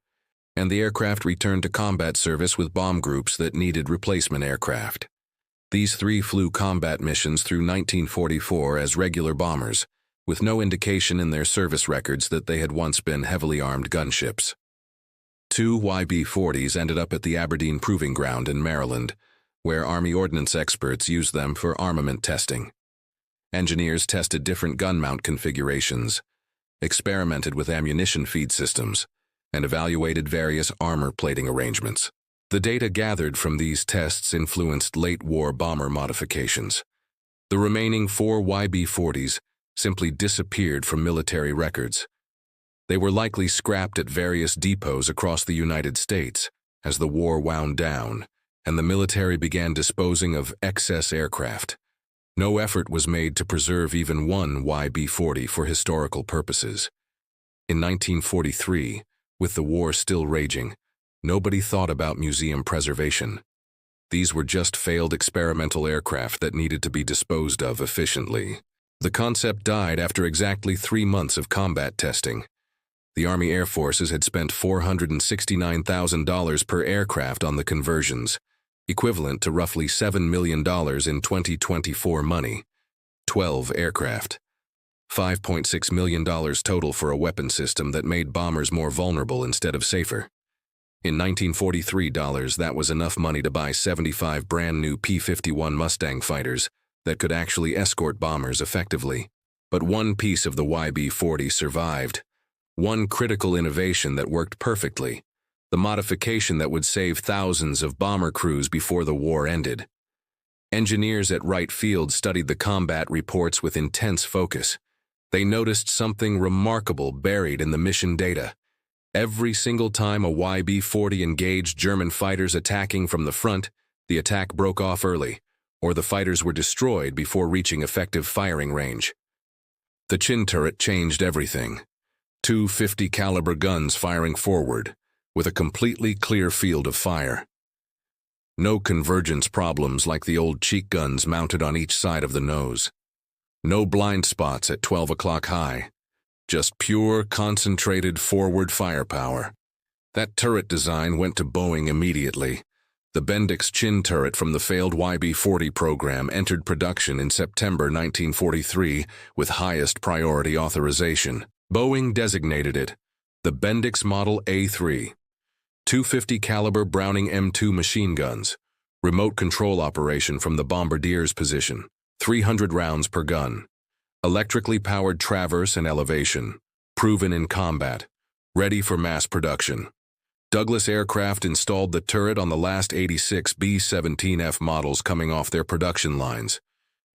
and the aircraft returned to combat service with bomb groups that needed replacement aircraft. These 3 flew combat missions through 1944 as regular bombers, with no indication in their service records that they had once been heavily armed gunships. 2 YB-40s ended up at the Aberdeen Proving Ground in Maryland, where Army Ordnance experts used them for armament testing. Engineers tested different gun mount configurations, experimented with ammunition feed systems, and evaluated various armor plating arrangements. The data gathered from these tests influenced late-war bomber modifications. The remaining 4 YB-40s simply disappeared from military records. They were likely scrapped at various depots across the United States as the war wound down and the military began disposing of excess aircraft. No effort was made to preserve even one YB-40 for historical purposes. In 1943, with the war still raging, nobody thought about museum preservation. These were just failed experimental aircraft that needed to be disposed of efficiently. The concept died after exactly 3 months of combat testing. The Army Air Forces had spent $469,000 per aircraft on the conversions, equivalent to roughly $7 million in 2024 money. 12 aircraft. $5.6 million total for a weapon system that made bombers more vulnerable instead of safer. In 1943 dollars, that was enough money to buy 75 brand new P-51 Mustang fighters that could actually escort bombers effectively. But one piece of the YB-40 survived. One critical innovation that worked perfectly. The modification that would save thousands of bomber crews before the war ended. Engineers at Wright Field studied the combat reports with intense focus. They noticed something remarkable buried in the mission data. Every single time a YB-40 engaged German fighters attacking from the front, the attack broke off early, or the fighters were destroyed before reaching effective firing range. The chin turret changed everything. 2 50 caliber guns firing forward, with a completely clear field of fire. No convergence problems like the old cheek guns mounted on each side of the nose. No blind spots at 12 o'clock high. Just pure, concentrated forward firepower. That turret design went to Boeing immediately. The Bendix chin turret from the failed YB-40 program entered production in September 1943 with highest priority authorization. Boeing designated it the Bendix Model A3. 250 caliber Browning M2 machine guns, remote control operation from the bombardier's position, 300 rounds per gun, electrically powered traverse and elevation, proven in combat, ready for mass production. Douglas Aircraft installed the turret on the last 86 B-17F models coming off their production lines.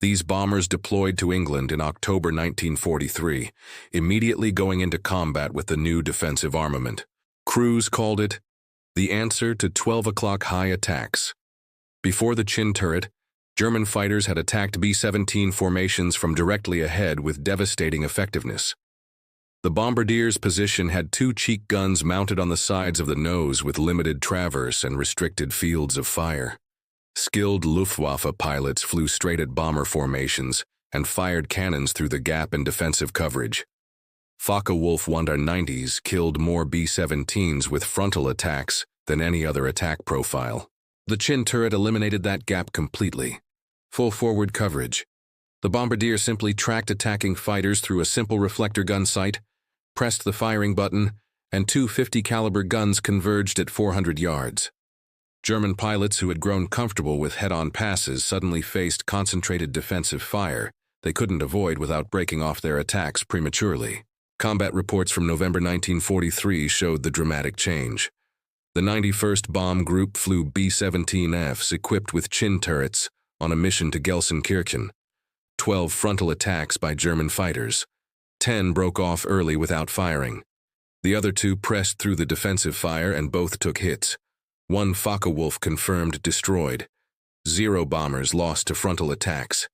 These bombers deployed to England in October 1943, immediately going into combat with the new defensive armament. Crews called it the answer to 12 o'clock high attacks. Before the chin turret, German fighters had attacked B-17 formations from directly ahead with devastating effectiveness. The bombardier's position had two cheek guns mounted on the sides of the nose with limited traverse and restricted fields of fire. Skilled Luftwaffe pilots flew straight at bomber formations and fired cannons through the gap in defensive coverage. Focke-Wulf 190s killed more B-17s with frontal attacks than any other attack profile. The chin turret eliminated that gap completely. Full forward coverage. The bombardier simply tracked attacking fighters through a simple reflector gun sight, pressed the firing button, and two 50 caliber guns converged at 400 yards. German pilots who had grown comfortable with head-on passes suddenly faced concentrated defensive fire they couldn't avoid without breaking off their attacks prematurely. Combat reports from November 1943 showed the dramatic change. The 91st Bomb Group flew B-17Fs equipped with chin turrets on a mission to Gelsenkirchen. 12 frontal attacks by German fighters. 10 broke off early without firing. The other two pressed through the defensive fire and both took hits. One Focke-Wulf confirmed destroyed. 0 bombers lost to frontal attacks.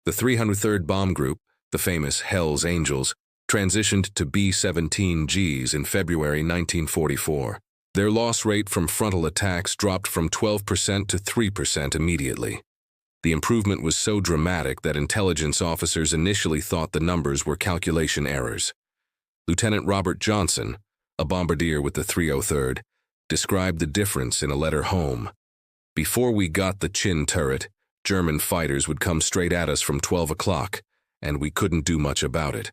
The 303rd Bomb Group, the famous Hell's Angels, transitioned to B-17Gs in February 1944. Their loss rate from frontal attacks dropped from 12% to 3% immediately. The improvement was so dramatic that intelligence officers initially thought the numbers were calculation errors. Lieutenant Robert Johnson, a bombardier with the 303rd, described the difference in a letter home. Before we got the chin turret, German fighters would come straight at us from 12 o'clock, and we couldn't do much about it.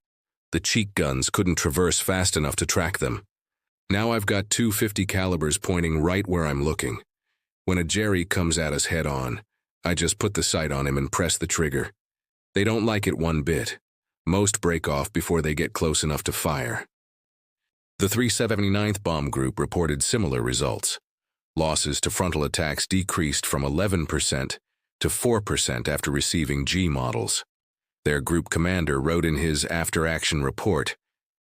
The cheek guns couldn't traverse fast enough to track them. Now I've got two 50 calibers pointing right where I'm looking. When a Jerry comes at us head-on, I just put the sight on him and press the trigger. They don't like it one bit. Most break off before they get close enough to fire. The 379th Bomb Group reported similar results. Losses to frontal attacks decreased from 11% to 4% after receiving G models. Their group commander wrote in his after-action report,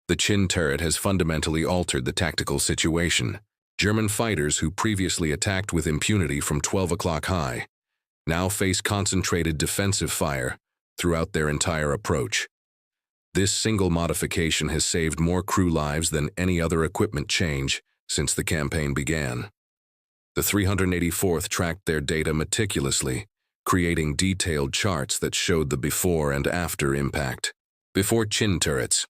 "The chin turret has fundamentally altered the tactical situation. German fighters who previously attacked with impunity from 12 o'clock high now face concentrated defensive fire throughout their entire approach. This single modification has saved more crew lives than any other equipment change since the campaign began." The 384th tracked their data meticulously, creating detailed charts that showed the before and after impact. Before chin turrets,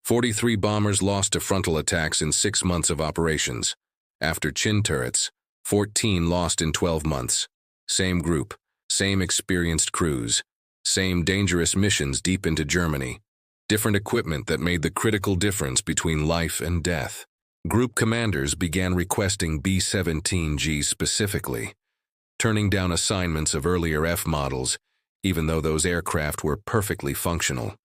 43 bombers lost to frontal attacks in 6 months of operations. After chin turrets, 14 lost in 12 months. Same group, same experienced crews, same dangerous missions deep into Germany. Different equipment that made the critical difference between life and death. Group commanders began requesting B-17Gs specifically, turning down assignments of earlier F models, even though those aircraft were perfectly functional.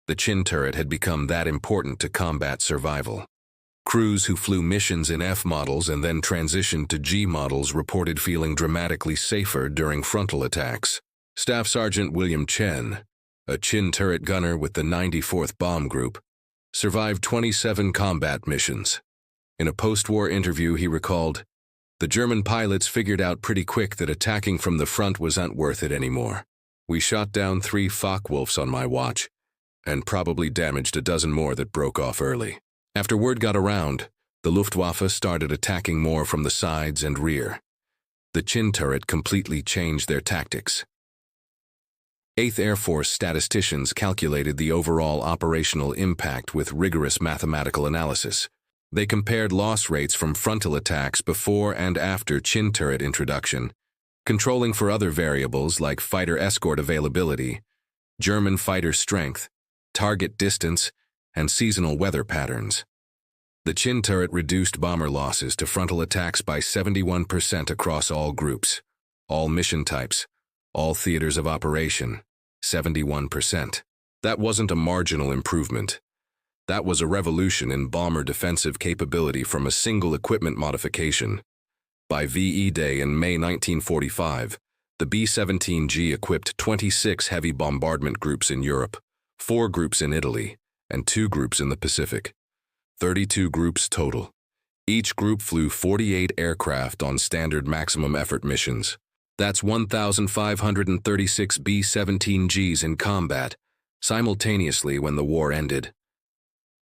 The chin turret had become that important to combat survival. Crews who flew missions in F models and then transitioned to G models reported feeling dramatically safer during frontal attacks. Staff Sergeant William Chen, a chin turret gunner with the 94th Bomb Group, survived 27 combat missions. In a post-war interview, he recalled, "The German pilots figured out pretty quick that attacking from the front wasn't worth it anymore. We shot down 3 Focke-Wulfs on my watch, and probably damaged a dozen more that broke off early." After word got around, the Luftwaffe started attacking more from the sides and rear. The chin turret completely changed their tactics. 8th Air Force statisticians calculated the overall operational impact with rigorous mathematical analysis. They compared loss rates from frontal attacks before and after chin turret introduction, controlling for other variables like fighter escort availability, German fighter strength, target distance, and seasonal weather patterns. The chin turret reduced bomber losses to frontal attacks by 71% across all groups, all mission types, all theaters of operation, 71%. That wasn't a marginal improvement. That was a revolution in bomber defensive capability from a single equipment modification. By VE Day in May 1945, the B-17G equipped 26 heavy bombardment groups in Europe, 4 groups in Italy, and 2 groups in the Pacific. 32 groups total. Each group flew 48 aircraft on standard maximum effort missions. That's 1,536 B-17Gs in combat, simultaneously when the war ended.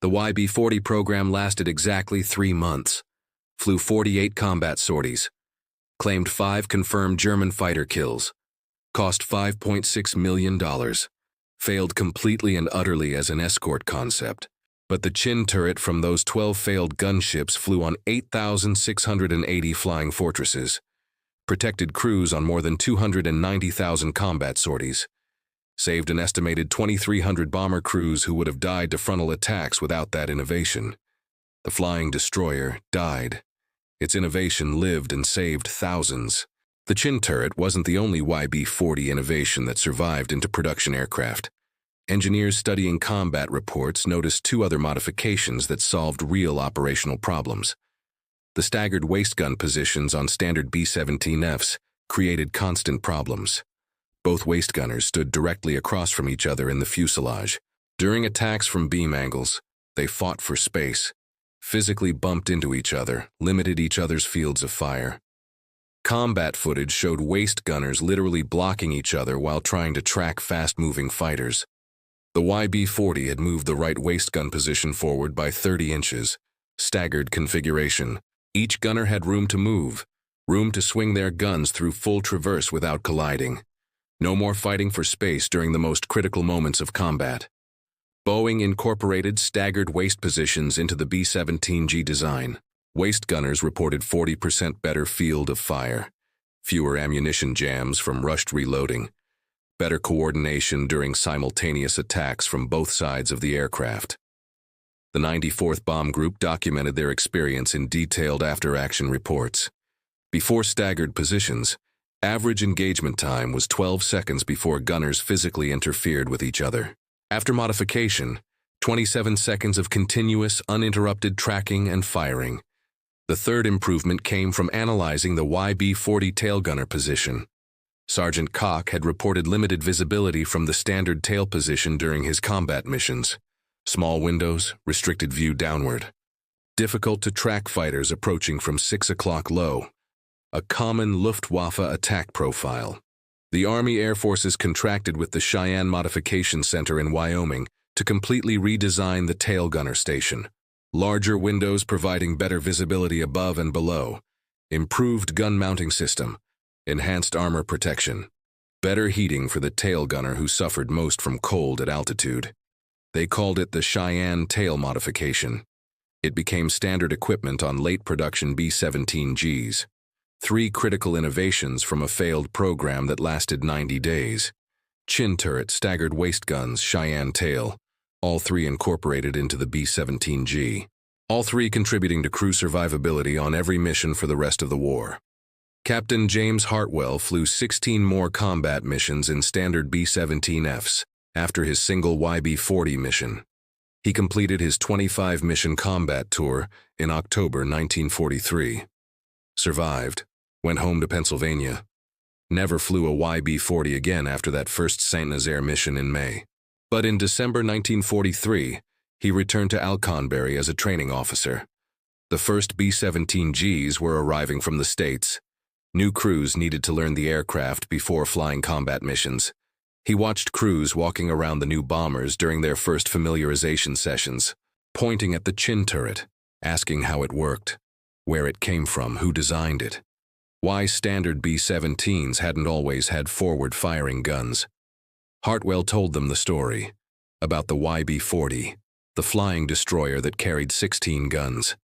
The YB-40 program lasted exactly 3 months, flew 48 combat sorties, claimed 5 confirmed German fighter kills, cost $5.6 million, failed completely and utterly as an escort concept. But the Chin turret from those 12 failed gunships flew on 8,680 flying fortresses, protected crews on more than 290,000 combat sorties, saved an estimated 2,300 bomber crews who would have died to frontal attacks without that innovation. The flying destroyer died. Its innovation lived and saved thousands. The Chin turret wasn't the only YB-40 innovation that survived into production aircraft. Engineers studying combat reports noticed 2 other modifications that solved real operational problems. The staggered waist gun positions on standard B-17Fs created constant problems. Both waist gunners stood directly across from each other in the fuselage. During attacks from beam angles, they fought for space, physically bumped into each other, limited each other's fields of fire. Combat footage showed waist gunners literally blocking each other while trying to track fast-moving fighters. The YB-40 had moved the right waist gun position forward by 30 inches. Staggered configuration. Each gunner had room to move, room to swing their guns through full traverse without colliding. No more fighting for space during the most critical moments of combat. Boeing incorporated staggered waist positions into the B-17G design. Waist gunners reported 40% better field of fire, fewer ammunition jams from rushed reloading, better coordination during simultaneous attacks from both sides of the aircraft. The 94th Bomb Group documented their experience in detailed after-action reports. Before staggered positions, average engagement time was 12 seconds before gunners physically interfered with each other. After modification, 27 seconds of continuous, uninterrupted tracking and firing. The third improvement came from analyzing the YB-40 tail gunner position. Sergeant Koch had reported limited visibility from the standard tail position during his combat missions. Small windows, restricted view downward. Difficult to track fighters approaching from 6 o'clock low. A common Luftwaffe attack profile. The Army Air Forces contracted with the Cheyenne Modification Center in Wyoming to completely redesign the tail gunner station. Larger windows providing better visibility above and below. Improved gun mounting system. Enhanced armor protection. Better heating for the tail gunner who suffered most from cold at altitude. They called it the Cheyenne Tail Modification. It became standard equipment on late production B-17Gs. 3 critical innovations from a failed program that lasted 90 days. Chin turret, staggered waist guns, Cheyenne tail. All 3 incorporated into the B-17G. All 3 contributing to crew survivability on every mission for the rest of the war. Captain James Hartwell flew 16 more combat missions in standard B-17Fs after his single YB-40 mission. He completed his 25-mission combat tour in October 1943. Survived, went home to Pennsylvania. Never flew a YB-40 again after that first Saint Nazaire mission in May. But in December 1943, he returned to Alconbury as a training officer. The first B-17Gs were arriving from the States. New crews needed to learn the aircraft before flying combat missions. He watched crews walking around the new bombers during their first familiarization sessions, pointing at the Chin turret, asking how it worked, where it came from, who designed it, why standard B-17s hadn't always had forward-firing guns. Hartwell told them the story about the YB-40, the flying destroyer that carried 16 guns.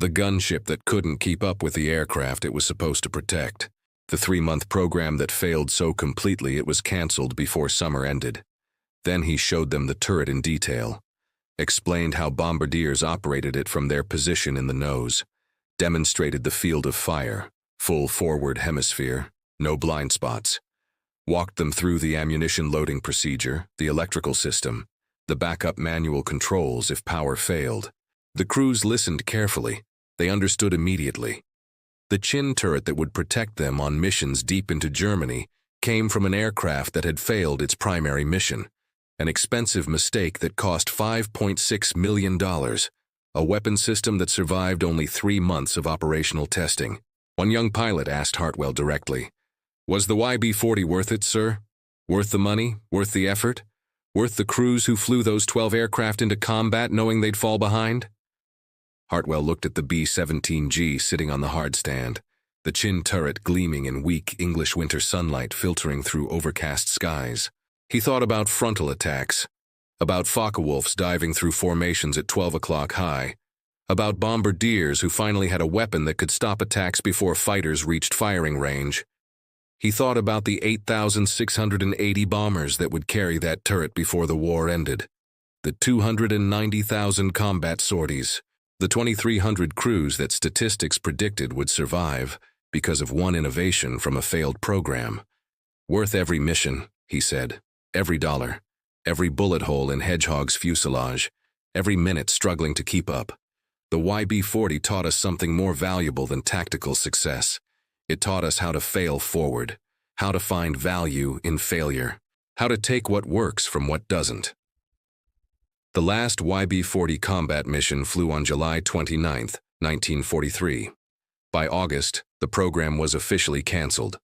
The gunship that couldn't keep up with the aircraft it was supposed to protect. The 3-month program that failed so completely it was canceled before summer ended. Then he showed them the turret in detail, explained how bombardiers operated it from their position in the nose, demonstrated the field of fire, full forward hemisphere, no blind spots, walked them through the ammunition loading procedure, the electrical system, the backup manual controls if power failed. The crews listened carefully. They understood immediately. The Chin turret that would protect them on missions deep into Germany came from an aircraft that had failed its primary mission, an expensive mistake that cost $5.6 million, a weapon system that survived only 3 months of operational testing. One young pilot asked Hartwell directly, Was the YB-40 worth it, sir? Worth the money? Worth the effort? Worth the crews who flew those 12 aircraft into combat knowing they'd fall behind? Hartwell looked at the B-17G sitting on the hardstand, the chin turret gleaming in weak English winter sunlight filtering through overcast skies. He thought about frontal attacks, about Focke-Wulfs diving through formations at 12 o'clock high, about bombardiers who finally had a weapon that could stop attacks before fighters reached firing range. He thought about the 8,680 bombers that would carry that turret before the war ended, the 290,000 combat sorties, the 2,300 crews that statistics predicted would survive because of one innovation from a failed program. Worth every mission, he said, every dollar, every bullet hole in Hedgehog's fuselage, every minute struggling to keep up. The YB-40 taught us something more valuable than tactical success. It taught us how to fail forward, how to find value in failure, how to take what works from what doesn't. The last YB-40 combat mission flew on July 29, 1943. By August, the program was officially canceled.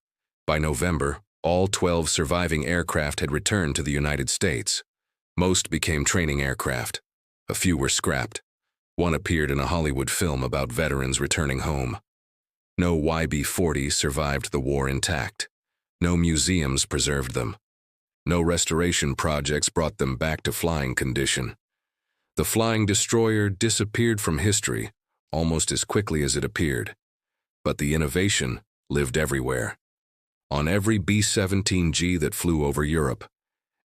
By November, all 12 surviving aircraft had returned to the United States. Most became training aircraft. A few were scrapped. One appeared in a Hollywood film about veterans returning home. No YB-40 survived the war intact. No museums preserved them. No restoration projects brought them back to flying condition. The flying destroyer disappeared from history almost as quickly as it appeared. But the innovation lived everywhere. On every B-17G that flew over Europe,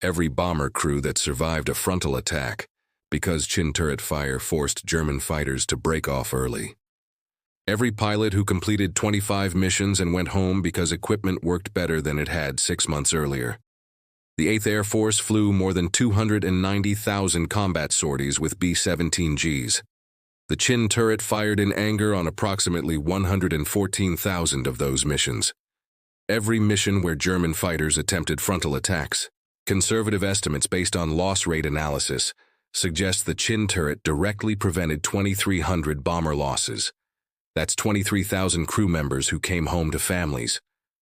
every bomber crew that survived a frontal attack, because chin turret fire forced German fighters to break off early. Every pilot who completed 25 missions and went home because equipment worked better than it had 6 months earlier. The 8th Air Force flew more than 290,000 combat sorties with B-17Gs. The chin turret fired in anger on approximately 114,000 of those missions. Every mission where German fighters attempted frontal attacks. Conservative estimates based on loss rate analysis suggest the chin turret directly prevented 2,300 bomber losses. That's 23,000 crew members who came home to families.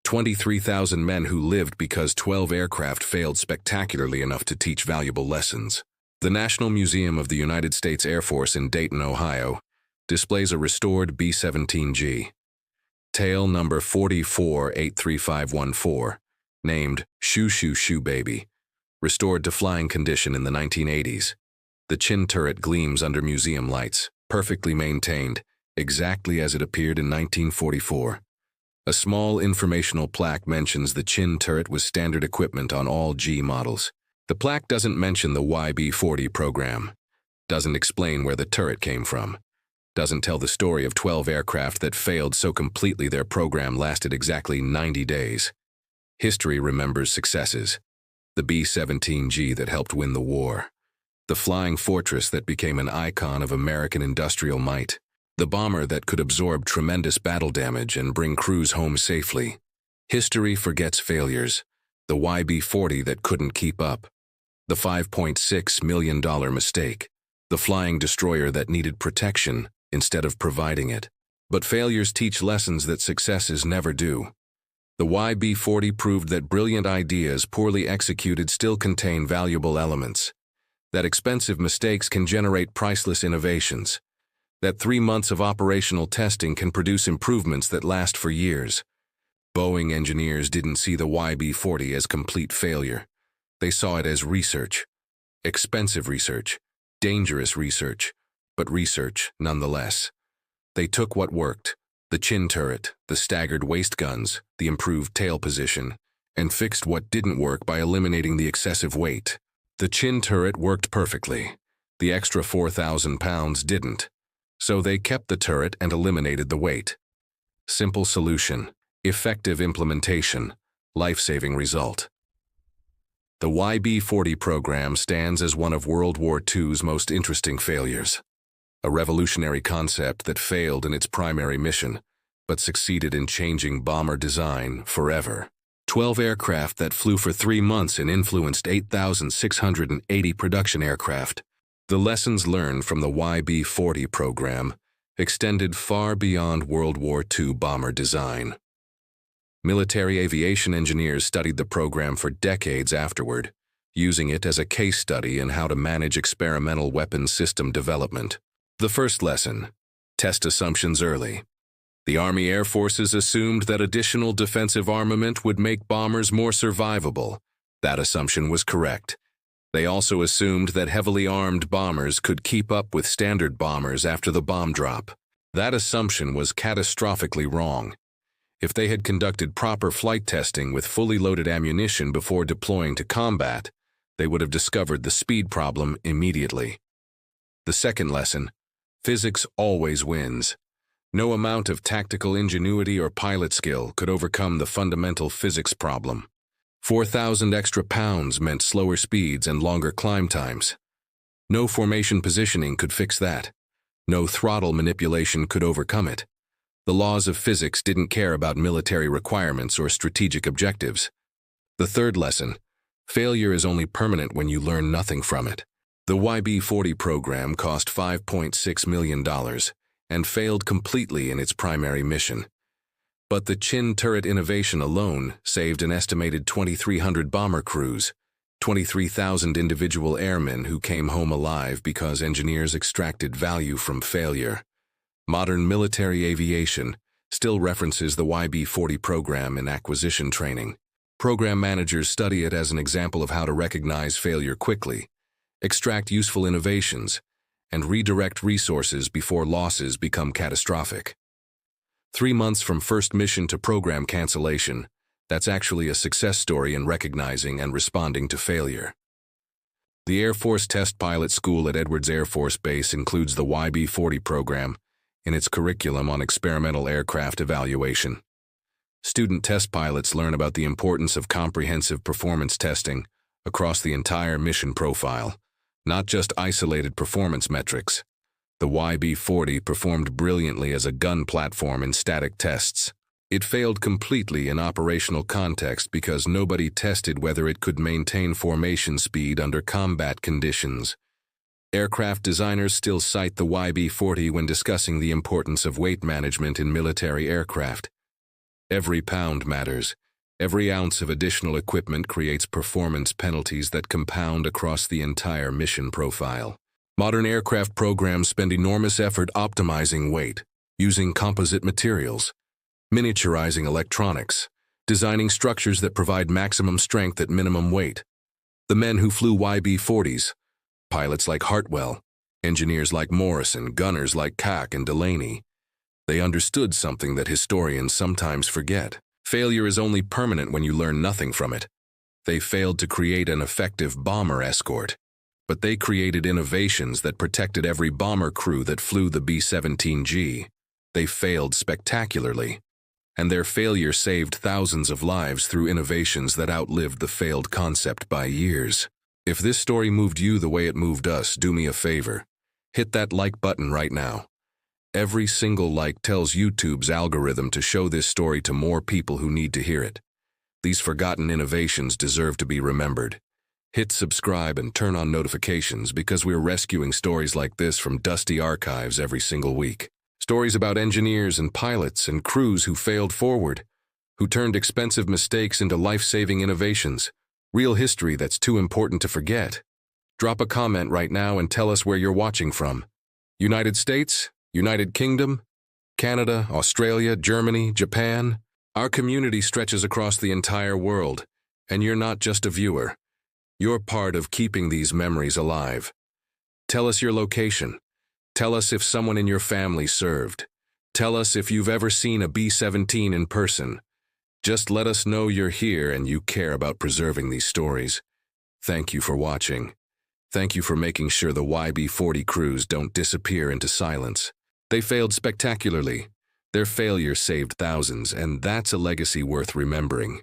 23,000 men who lived because 12 aircraft failed spectacularly enough to teach valuable lessons. The National Museum of the United States Air Force in Dayton, Ohio, displays a restored B-17G. Tail number 4483514, named Shoo Shoo Shoo Baby, restored to flying condition in the 1980s. The chin turret gleams under museum lights, perfectly maintained, exactly as it appeared in 1944. A small informational plaque mentions the chin turret was standard equipment on all G models. The plaque doesn't mention the YB-40 program, doesn't explain where the turret came from, doesn't tell the story of 12 aircraft that failed so completely their program lasted exactly 90 days. History remembers successes. The B-17G that helped win the war. The flying fortress that became an icon of American industrial might. The bomber that could absorb tremendous battle damage and bring crews home safely. History forgets failures. The YB-40 that couldn't keep up. The $5.6 million mistake. The flying destroyer that needed protection instead of providing it. But failures teach lessons that successes never do. The YB-40 proved that brilliant ideas poorly executed still contain valuable elements. That expensive mistakes can generate priceless innovations. That 3 months of operational testing can produce improvements that last for years. Boeing engineers didn't see the YB-40 as complete failure. They saw it as research. Expensive research, dangerous research, but research nonetheless. They took what worked, the chin turret, the staggered waist guns, the improved tail position, and fixed what didn't work by eliminating the excessive weight. The chin turret worked perfectly. The extra 4,000 pounds didn't. So they kept the turret and eliminated the weight. Simple solution, effective implementation, life-saving result. The YB-40 program stands as one of World War II's most interesting failures. A revolutionary concept that failed in its primary mission, but succeeded in changing bomber design forever. 12 aircraft that flew for 3 months and influenced 8,680 production aircraft. The lessons learned from the YB-40 program extended far beyond World War II bomber design. Military aviation engineers studied the program for decades afterward, using it as a case study in how to manage experimental weapons system development. The first lesson: test assumptions early. The Army Air Forces assumed that additional defensive armament would make bombers more survivable. That assumption was correct. They also assumed that heavily armed bombers could keep up with standard bombers after the bomb drop. That assumption was catastrophically wrong. If they had conducted proper flight testing with fully loaded ammunition before deploying to combat, they would have discovered the speed problem immediately. The second lesson: physics always wins. No amount of tactical ingenuity or pilot skill could overcome the fundamental physics problem. 4,000 extra pounds meant slower speeds and longer climb times. No formation positioning could fix that. No throttle manipulation could overcome it. The laws of physics didn't care about military requirements or strategic objectives. The third lesson: failure is only permanent when you learn nothing from it. The YB-40 program cost $5.6 million and failed completely in its primary mission. But the chin turret innovation alone saved an estimated 2,300 bomber crews, 23,000 individual airmen who came home alive because engineers extracted value from failure. Modern military aviation still references the YB-40 program in acquisition training. Program managers study it as an example of how to recognize failure quickly, extract useful innovations, and redirect resources before losses become catastrophic. 3 months from first mission to program cancellation, that's actually a success story in recognizing and responding to failure. The Air Force Test Pilot School at Edwards Air Force Base includes the YB-40 program in its curriculum on experimental aircraft evaluation. Student test pilots learn about the importance of comprehensive performance testing across the entire mission profile, not just isolated performance metrics. The YB-40 performed brilliantly as a gun platform in static tests. It failed completely in operational context because nobody tested whether it could maintain formation speed under combat conditions. Aircraft designers still cite the YB-40 when discussing the importance of weight management in military aircraft. Every pound matters. Every ounce of additional equipment creates performance penalties that compound across the entire mission profile. Modern aircraft programs spend enormous effort optimizing weight, using composite materials, miniaturizing electronics, designing structures that provide maximum strength at minimum weight. The men who flew YB-40s, pilots like Hartwell, engineers like Morrison, gunners like Koch and Delaney, they understood something that historians sometimes forget. Failure is only permanent when you learn nothing from it. They failed to create an effective bomber escort, but they created innovations that protected every bomber crew that flew the B-17G. They failed spectacularly, and their failure saved thousands of lives through innovations that outlived the failed concept by years. If this story moved you the way it moved us, do me a favor. Hit that like button right now. Every single like tells YouTube's algorithm to show this story to more people who need to hear it. These forgotten innovations deserve to be remembered. Hit subscribe and turn on notifications because we're rescuing stories like this from dusty archives every single week. Stories about engineers and pilots and crews who failed forward, who turned expensive mistakes into life-saving innovations. Real history that's too important to forget. Drop a comment right now and tell us where you're watching from. United States? United Kingdom? Canada? Australia? Germany? Japan? Our community stretches across the entire world, and you're not just a viewer. You're part of keeping these memories alive. Tell us your location. Tell us if someone in your family served. Tell us if you've ever seen a B-17 in person. Just let us know you're here and you care about preserving these stories. Thank you for watching. Thank you for making sure the YB-40 crews don't disappear into silence. They failed spectacularly. Their failure saved thousands, and that's a legacy worth remembering.